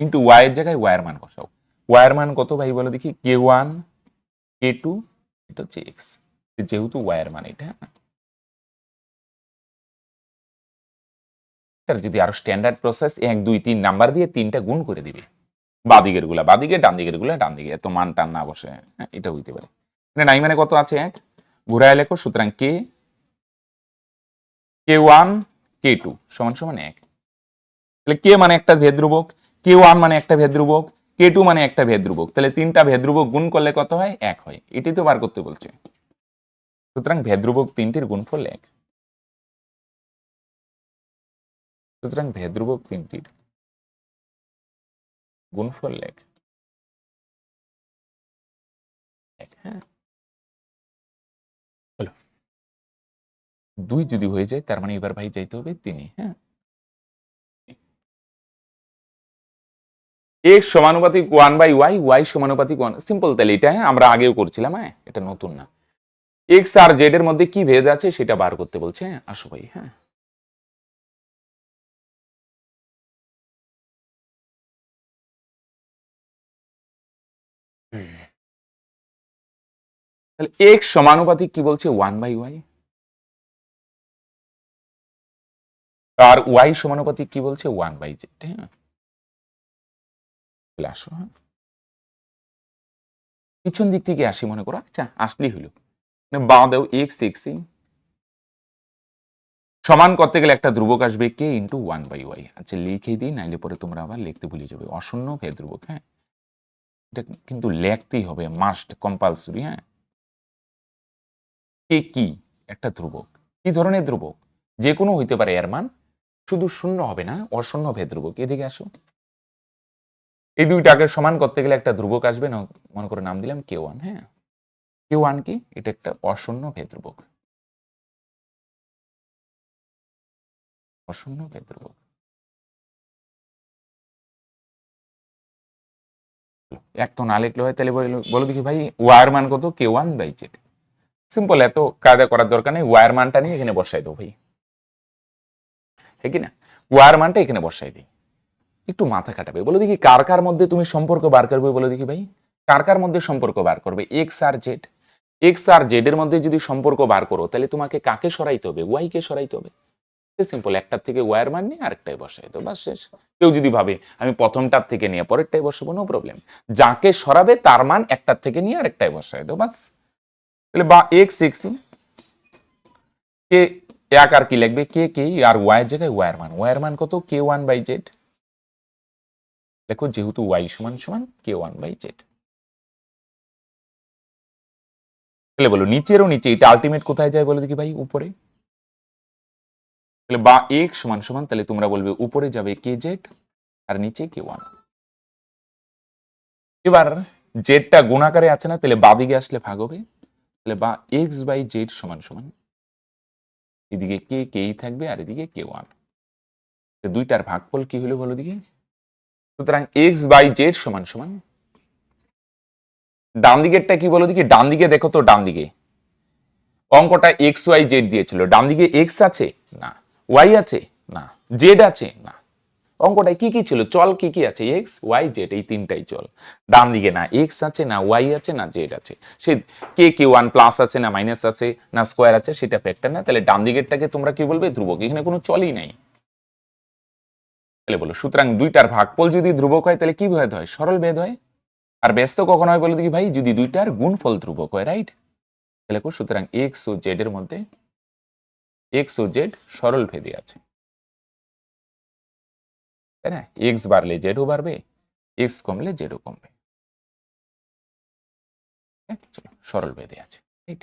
কিন্তু ওয়াই এর জায়গায় ওয়াই এর মান বসাও, ওয়াই এর মান কত ভাই বলো দেখি, কে ওয়ান কে টু, এটা হচ্ছে এক্স, যেহেতু ওয়াই এর মান এটা, যদি আরো স্ট্যান্ডার্ড প্রসেস 1 2 3 নাম্বার দিয়ে 3টা গুণ করে দিবে, বাদিকের গুলা বাদিকে, ডান দিকের গুলা ডান দিকে, এত মান টান না বসে, হ্যাঁ, এটা হইতে পারে, নাই মানে কত আছে 1, ঘুরায় লেখো, সুতরাং কে ওয়ান কে টু সমান সমান 1, তাহলে কে মানে একটা ভেদ্রুবক, কে ওয়ান মানে একটা ভেদ্রুবক, কে টু মানে একটা ভেদ্রুবক, তাহলে 3টা ভেদ্রুবক গুণ করলে কত হয়, 1 হয়, এটি তো বার করতে বলছে, সুতরাং ভেদ্রুবক 3টির গুণফল 1, সুতরাং ভেদ্রুবক 3টির গুণফল 1, হ্যাঁ, 2 যদি হয়ে যায়, তার মানে এবার ভাই যাইতে হবে 3, হ্যাঁ, এক্স সমানুপাতিক 1/y, ওয়াই সমানুপাতিক 1, সিম্পল, তাহলে এটা, হ্যাঁ, আমরা আগেও করছিলাম, হ্যাঁ, এটা নতুন না, এক্স আর জেড এর মধ্যে কি ভেদ আছে সেটা বার করতে বলছে, হ্যাঁ, আসো ভাই, হ্যাঁ, তাহলে এক্স সমানুপাতিক কি বলছে 1/y, আর ওয়াই সমানুপাতিক কি বলছে 1/z। হ্যাঁ, আসো, হ্যাঁ পিছন দিক থেকে আসি মনে করো, আচ্ছা আসলেই হইলো, বাঁ দাও এক্স এক্স সমান করতে গেলে একটা ধ্রুবক আসবে কে ইন্টু 1/y। আচ্ছা লিখে দিই, নাইলে পরে তোমরা আবার লিখতে ভুলে যাবে। অশূন্য ভেদ ধ্রুবক, হ্যাঁ এটা কিন্তু লিখতেই হবে, মাস্ট কম্পালসরি। হ্যাঁ কে কি একটা ধ্রুবক, কি ধরনের ধ্রুবক, যে কোনো হইতে পারে, এর মান শুধু শূন্য হবে না, অশূন্য ভেদ ধ্রুবক। এদিকে আসো, এই দুইটাকে সমান করতে গেলে একটা ধ্রুবক আসবে না, মনে করে নাম দিলাম k1। হ্যাঁ k1 কি, এটা একটা অশূন্য ভেদ ধ্রুবক, অশূন্য ভেদ ধ্রুবক। এক তো না লিখলে হয়, তাহলে বলো দেখি ভাই ওয়ার মান কত, k1/z। সিম্পল, এত কায়দা করার দরকার নেই, ওয়ার মানটা নিয়ে এখানে বসাই দাও ভাই, হ্যাঁ কি না, ওয়ার মানটা এখানে বসাই দিই। একটু মাথা কাটাবে, বলো দেখি কার কার মধ্যে তুমি সম্পর্ক বার করবে, বলো দেখি ভাই কার কার মধ্যে সম্পর্ক বার করবে, এক্স আর জেড। এক্স আর জেড এর মধ্যে যদি সম্পর্ক বার করো, তাহলে তোমাকে কাকে সরাইতে হবে, ওয়াই কে সরাইতে হবে। সিম্পল, একটার থেকে ওয়ার মান নিয়ে আরেকটাই বসাই দাও, বাস শেষ। কেউ যদি ভাবে আমি প্রথমটার থেকে নিয়ে পরেরটাই বসাবো, নো প্রবলেম, যাকে সরাবে তার মান একটার থেকে নিয়ে আরেকটাই বসাই দাও, বাস। তাহলে বা এক্স এক্স কে এক আর কি লিখবে, কে কে আর ওয়াই এর জায়গায় ওয়ার মান কত, k1/z। দেখো যেহেতু ওয়াই সমান সমান k1/z, তাহলে বলো নিচেরও নিচে, এটা আলটিমেট কোথায় যায় বলো দেখি ভাই, উপরে। তাহলে বা x সমান সমান, তাহলে তোমরা বলবে উপরে যাবে kz আর নিচে k1। এবার জেডটা গুণাকারে আছে না, তাহলে বাদিকে আসলে ভাগ হবে, তাহলে বা x/z সমান সমান, এদিকে কে কেই থাকবে আর এদিকে k1। দুইটার ভাগফল কি হলো বলো দিকে, সুতরাং x/z সমান সমান, ডান দিকেরটা কি বলো দিকে, ডান দিকে দেখো তো, ডান দিকে অঙ্কটা XYZ দিয়েছিল, ডান দিকে x আছে না, y আছে না, z আছে না, অঙ্কটায় কি কি ছিল, চল কি কি আছে, x y z, এই তিনটাই চল। ডান দিকে না x আছে, না y আছে, না z আছে, সে কে k1 প্লাস আছে না মাইনাস আছে না স্কোয়ার আছে, সেটা ফ্যাক্টর না, তাহলে ডান দিকেরটাকে তোমরা কি বলবে, ধ্রুবক, এখানে কোনো চলই নাই। তাহলে বলো, সুতরাং দুইটার ভাগফল যদি ধ্রুবক হয়, তাহলে কি ভেদ হয়, সরল ভেদ হয়। আর ব্যস্ত কখন হয় বলো দেখি ভাই, যদি দুইটার গুণফল ধ্রুবক হয়, রাইট। তাহলে সুতরাং এক্স ও জেড এর মধ্যে, এক্স ও জেড সরল ভেদে আছে, তাই না, এক্স বাড়লে জেডও বাড়বে, এক্স কমলে জেডও কমবে, চলো সরল ভেদে আছে, রাইট।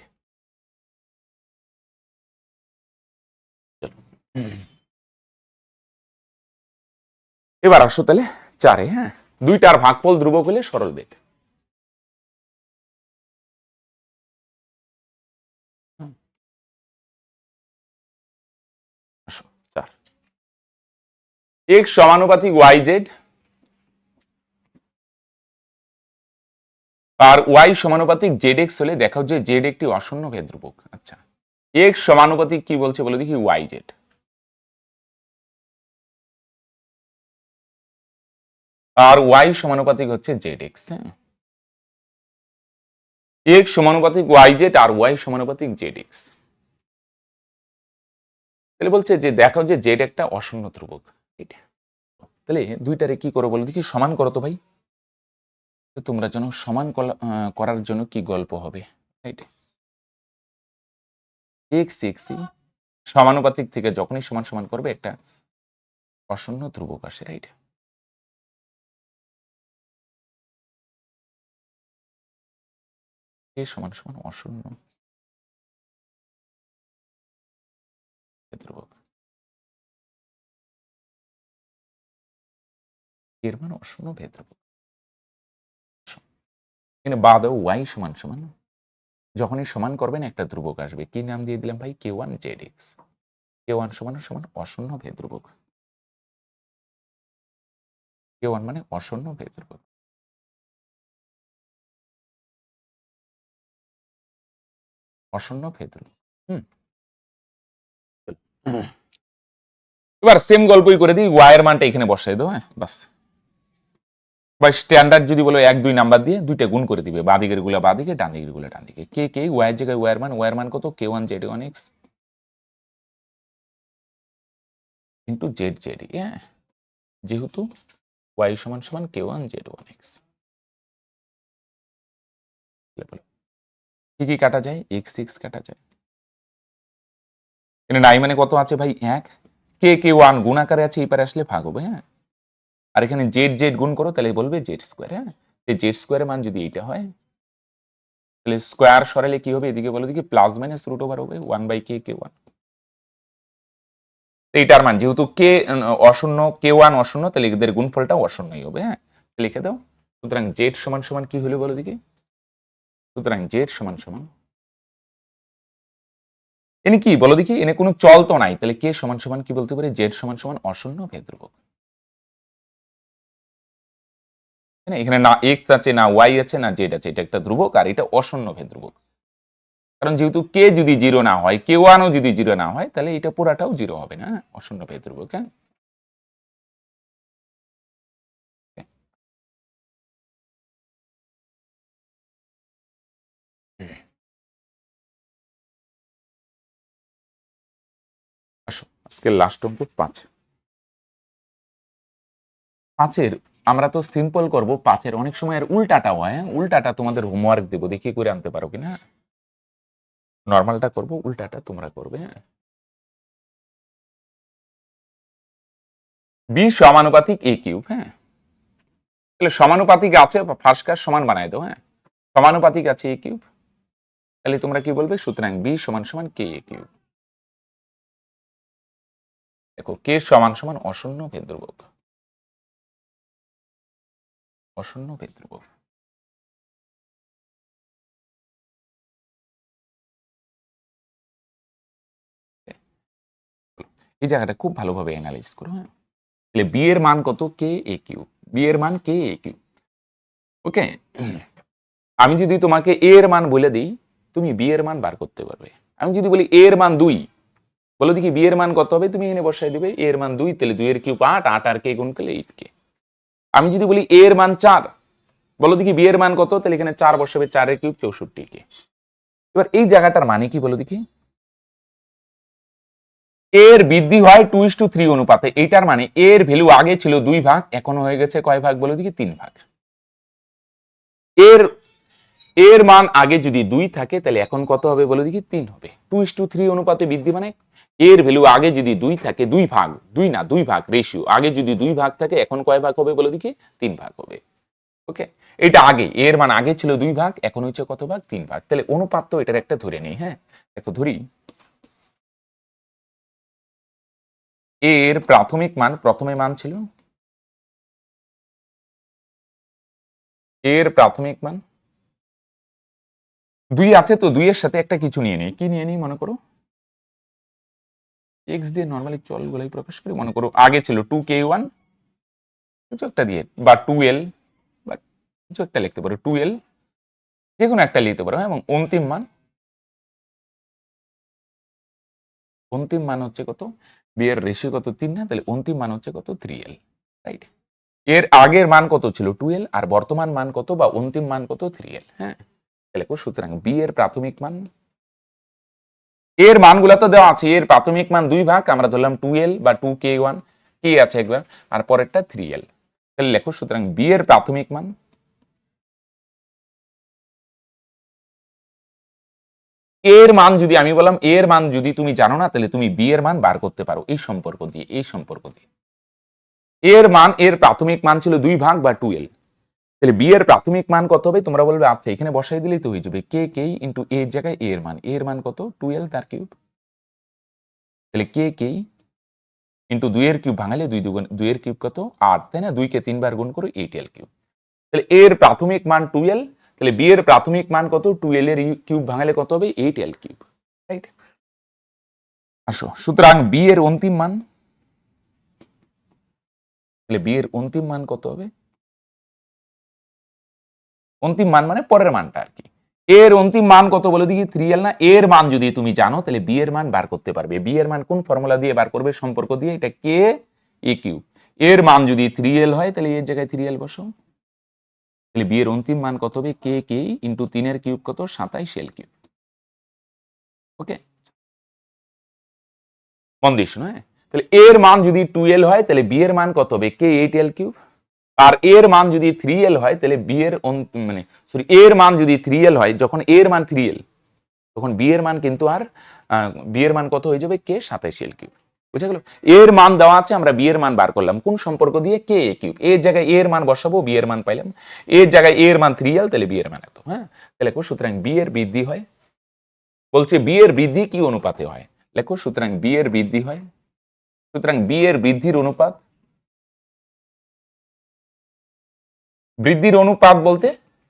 এবার আসো তাহলে চারে, হ্যাঁ দুইটার ভাগফল ধ্রুবক হলে সরল ভেদ। আসো চার, এক্স সমানুপাতিক ওয়াই জেড আর ওয়াই সমানুপাতিক জেড এক্স হলে দেখাও যে জেড একটি অশূন্য ভেদ ধ্রুবক। আচ্ছা এক্স সমানুপাতিক কি বলছে বলে দেখি, ওয়াই জেড, আর ওয়াই সমানুপাতিক হচ্ছে জেড এক্স। হ্যাঁ এক্স সমানুপাতিক ওয়াই জেড আর ওয়াই সমানুপাতিক জেড এক্স, তাহলে বলছে যে দেখাও যে জেড একটা অশূন্য ধ্রুবক, এটা। তাহলে দুইটারে কি করো বলো দেখি, সমান করো তো ভাই, তোমরা যেন সমান করার জন্য কি গল্প হবে, রাইট। এক্স এক্স সমানুপাতিক থেকে যখনই সমান সমান করবে একটা অশূন্য ধ্রুবক আসে, রাইট। এ সমান সমান অশূন্য ধ্রুবক, এর মান অশূন্য ভেদ ধ্রুবক। এখানে বাদ ওয়াই সমান সমান, যখনই সমান করবেন একটা ধ্রুবক আসবে, কি নাম দিয়ে দিলাম ভাই, k1 zx, k1 সমান সমান অশূন্য ভেদ ধ্রুবক, k1 মানে অশূন্য ভেদ ধ্রুবক, অশূন্য ভেদ ধ্রুবক। এবার সেম গল্পই করে দিই, ওয়াই এর মানটা এখানে বসাই দাও, হ্যাঁ বাস। বা স্ট্যান্ডার্ড যদি বলো 1 2 নাম্বার দিয়ে দুইটা গুণ করে দিবে, বাঁ দিকের গুলা বাঁ দিকে, ডান দিকের গুলা ডান দিকে, কে কে ওয়াই এর জায়গায় ওয়াই এর মান কত, k1 z1x, into Z Z, হ্যাঁ, যেহেতু ওয়াই সমান সমান k1 z1x। কি কি কাটা যায়? এক্স এক্স কাটা যায়। এখানে নাই মানে কত আছে ভাই? 1। k1 গুণ আকারে আছে, এই পারে আসলে ভাগ হবে, হ্যাঁ। আর এখানে জেড জেড গুণ করো, তাহলে বলবে জেড স্কোয়ার, হ্যাঁ। এই জেড স্কোয়ারের মান যদি এইটা হয়, তাহলে স্কোয়ার সরালে কি হবে? এদিকে বলো দেখি, প্লাস মাইনাস রুট ওভার হবে 1/k1। এইটার মান যেহেতু কে অশূন্য, k1 অশূন্য, তাহলে এদের গুণফলটা অশূন্যই হবে, হ্যাঁ। লিখে দাও। সুতরাং জেড সমান সমান কি হলো বলো দেখি? সুতরাং জেড সমান সমান, এনে কি বলো দেখি, এনে কোনো চল তো নাই, তাহলে কে সমান সমান কি বলতে পারি? জেড সমান সমান অশূন্য ভেদ্রবক। এখানে না এক্স আছে, না ওয়াই আছে, না জেড আছে, এটা একটা ধ্রুবক, আর এটা অশূন্য ভেদ্রবক। কারণ যেহেতু কে যদি জিরো না হয়, k1 যদি জিরো না হয়, তাহলে এটা পুরাটাও জিরো হবে না, অশূন্য ভেদ্রবক, হ্যাঁ। আসো আজকে লাস্ট অঙ্ক 5। 5-এর আমরা তো সিম্পল করব, 5-এর অনেক সময় এর উল্টাটা হয়, হ্যাঁ। উল্টাটা তোমাদের হোমওয়ার্ক দেবো, দেখি করে আনতে পারো কিনা। নর্মালটা করব, উল্টাটা তোমরা করবে, হ্যাঁ। বি সমানুপাতিক a কিউব, হ্যাঁ। তাহলে সমানুপাতিক আছে, ফার্স্ট কাজ সমান বানায় দাও, হ্যাঁ। সমানুপাতিক আছে a কিউব, তাহলে তোমরা কি বলবে? সুতরাং বি সমান সমান কে a কিউব। দেখো কে সমান সমান অশূন্য ভেদ্রবক, অশূন্য ভেদ্রবক। এই জায়গাটা খুব ভালোভাবে অ্যানালাইজ করো, হ্যাঁ। তাহলে বি এর মান কত? কে a কিউব। বি এর মান কে a কিউব, ওকে। আমি যদি তোমাকে a এর মান বলে দিই, তুমি বি এর মান বার করতে পারবে। আমি যদি বলি a এর মান 2, বলো দেখি বি এর মান কত হবে? তুমি এনে বসাই দিবে a এর মান 2, তাহলে 2 এর কিউব 8, 8 আর কে গুণ করলে 8 কে। আমি যদি বলি a এর মান 4, বলো দেখি বি এর মান কত? তাহলে এখানে 4 বসাবে, 4 এর কিউব 64 কে। এবার এই জায়গাটার মানে কি বলো দেখি? এর বৃদ্ধি হয় 2:3 অনুপাতে, এইটার মানে এর ভ্যালু আগে ছিল 2 ভাগ, এখন হয়ে গেছে কয় ভাগ বলো দেখি? 3 ভাগ। এর এর মান আগে যদি 2 থাকে, তাহলে এখন কত হবে বলো দেখি? 3 হবে। 2:3 অনুপাতে বৃদ্ধি মানে এর ভ্যালু আগে যদি 2 থাকে, 2 ভাগ, 2 না 2 ভাগ রেশিও, আগে যদি 2 ভাগ থাকে, এখন কয় ভাগ হবে বলো দেখি? 3 ভাগ হবে, ওকে। এটা আগে, এর মান আগে ছিল 2 ভাগ, এখন হচ্ছে কত ভাগ? 3 ভাগ। তাহলে অনুপাত তো এটার একটা ধরে নেই, হ্যাঁ। দেখো ধরি, এর প্রাথমিক মান, প্রথমে মান ছিল, এর প্রাথমিক মান 2 আছে, তো 2 এর সাথে একটা কিছু নিয়ে নেই। কি নিয়ে নিই? মনে করো এক্স দিয়ে নর্মালি চলগুলাই প্রকাশ করি। মনে করো আগে ছিল 2k1, কিছু একটা দিয়ে, বা 2l, বা কিছু একটা লিখতে পারো 2l, যে কোনো একটা লিখতে পারো, এবং অন্তিম মান, অন্তিম মান হচ্ছে কত? বি এর রেশিও কত? 3 না, তাহলে অন্তিম মান হচ্ছে কত? 3l, right. এর আগের মান কত ছিল? 2l, আর বর্তমান মান কত বা অন্তিম মান কত? 3l, হ্যাঁ। তাহলে সুতরাং বি এর প্রাথমিক মান, এর মানগুলো তো দেওয়া আছে, এর প্রাথমিক মান 2 ভাগ, আমরা ধরলাম 2l বা 2k1, কে আছে একবার, আর পরেরটা 3l। তাহলে লেখো সুতরাং বি এর প্রাথমিক মান, এর মান যদি আমি বললাম, এর মান যদি তুমি জানো না, তাহলে তুমি বি এর মান বার করতে পারো এই সম্পর্ক দিয়ে, এই সম্পর্ক দিয়ে। এর মান, এর প্রাথমিক মান ছিল 2 ভাগ বা 2l, তাহলে বি এর প্রাথমিক মান কত হবে? তোমরা বলবে আচ্ছা এখানে বসাই দিলেই তো হয়ে যাবে, কে কে ইন্টু এর জায়গায় এর মান, এর মান কত? 2l তার কিউব, তাহলে কে কে ইন্টু 2 এর কিউব ভাঙালে 2 দুগুণ 2 এর কিউব কত? 8, তাই না? 2 কে 3 বার গুণ করো 8l কিউব। তাহলে এর প্রাথমিক মান 2l, তাহলে বি এর প্রাথমিক মান কত? 2l এর কিউব ভাঙালে কত হবে? 8l cube, right. আসো সুতরাং বি এর অন্তিম মান, তাহলে বি এর অন্তিম মান কত হবে? অন্তিম মান মানে পরের মানটা আর কি। এর অন্তিম মান কত বলে দেখি? 3l না? এর মান যদি তুমি জানো, তাহলে বি এর মান বার করতে পারবে। বি এর মান কোন ফর্মুলা দিয়ে বার করবে? সম্পর্ক দিয়ে, এটা কে এ কিউব। এর মান যদি 3l হয়, তাহলে এর জায়গায় 3l বসো, তাহলে বি এর অন্তিম মান কত হবে? কে কে ইন্টু 3 এর কিউব কত? 27l কিউব, ওকে। মন দিয়ে শোনো, হ্যাঁ। তাহলে এর মান যদি 2l হয় তাহলে বি এর মান কত হবে কে 8l কিউব। আর এর মান যদি 3l হয় তাহলে বি এর মানে সরি এর মান যদি 3l হয়, যখন এর মান 3l তখন বি এর মান কিন্তু আর বি এর মান কত হয়ে যাবে কে 27l কিউব। বুঝা গেল? এর মান দেওয়া আছে, আমরা বি এর মান বার করলাম কোন সম্পর্ক দিয়ে কে এ কিউব। এর জায়গায় এর মান বসাবো, বি এর মান পাইলাম। এর জায়গায় এর মান 3l, তাহলে বি এর মান এত। হ্যাঁ, তাহলে সুতরাং বি এর বৃদ্ধি হয়, বলছে বি এর বৃদ্ধি কি অনুপাতে হয়, লেখো সুতরাং বি এর বৃদ্ধি হয়, সুতরাং বি এর বৃদ্ধির অনুপাত, বৃদ্ধির অনুপাত বলতে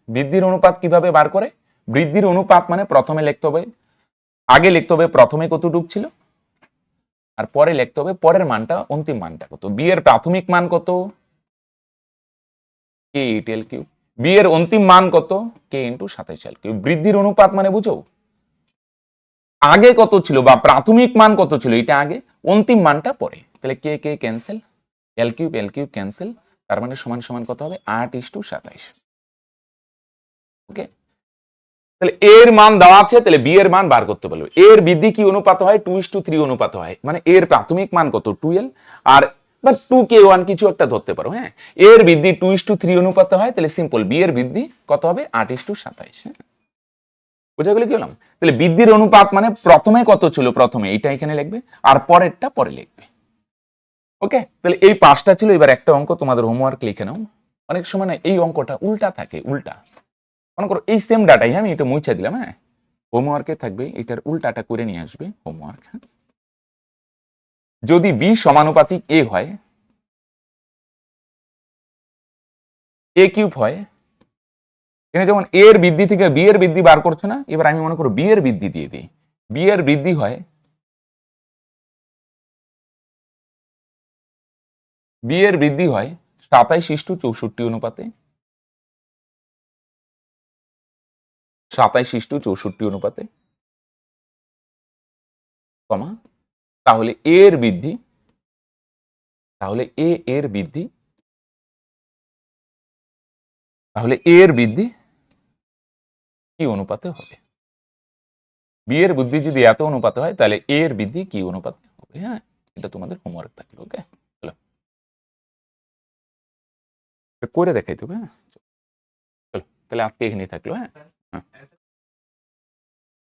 বৃদ্ধির অনুপাত কিভাবে বার করে, বৃদ্ধির অনুপাত মানে প্রথমে লিখতে হবে, আগে লিখতে হবে প্রথমে কতটুক ছিল, আর পরে লিখতে হবে পরের মানটা অন্তিম মানটা কত। বি এর প্রাথমিক মান কত কে 8l কিউব, বি এর অন্তিম মান কত কে ইন্টু 27l কিউব। বৃদ্ধির অনুপাত মানে বুঝো আগে কত ছিল বা প্রাথমিক মান কত ছিল এটা আগে, অন্তিম মানটা পরে। তাহলে কে কে ক্যান্সেল, এল কিউব ক্যান্সেল, তার মানে সমান সমান কত হবে 8:27। ওকে, তাহলে এর মান দেওয়া আছে, তাহলে বি এর মান বার করতে পারবে। এর বৃদ্ধি কি অনুপাত হয় 2:3 অনুপাত হয়, মানে এর প্রাথমিক মান কত 2l আর বা 2k1 কিছু একটা ধরতে পারো। হ্যাঁ, এর বৃদ্ধি 2:3 অনুপাত হয়, তাহলে সিম্পল বি এর বৃদ্ধি কত হবে 8:27। হ্যাঁ, বুঝা গেলে কি হলাম? তাহলে বৃদ্ধির অনুপাত মানে প্রথমে কত ছিল, প্রথমে এটা এখানে লিখবে আর পরেরটা পরে লিখবে। ওকে, তাহলে এই 5টা ছিল। এবার একটা অঙ্ক তোমাদের হোমওয়ার্ক লিখে নাও। অনেক সময় না এই অঙ্কটা উল্টা থাকে, উল্টা মনে করো এই সেম ডাটাই আমি এটা মুছে দিলাম। হ্যাঁ, হোমওয়ার্কে থাকবে এটার উল্টাটা করে নিয়ে আসবে হোমওয়ার্ক। যদি বি সমানুপাতিক এ হয়, এ কিউব হয়, এখানে যেমন এর বৃদ্ধি থেকে বি এর বৃদ্ধি বার করছো না, এবার আমি মনে করো বি এর বৃদ্ধি দিয়ে দিই। বি এর বৃদ্ধি হয়, বি এর বৃদ্ধি হয় 27:64 অনুপাতে, 27:64 অনুপাতে, কমা, তাহলে এর বৃদ্ধি, তাহলে এ এর বৃদ্ধি, তাহলে এর বৃদ্ধি কি অনুপাতে হবে। বি এর বৃদ্ধি যদি এত অনুপাতে হয় তাহলে এর বৃদ্ধি কি অনুপাতে হবে। হ্যাঁ, এটা তোমাদের হোমওয়ার্ক থাকলো। ওকে, চলো করে দেখাই তো। হ্যাঁ, চলো তাহলে আজকে এখানেই থাকলো। হ্যাঁ।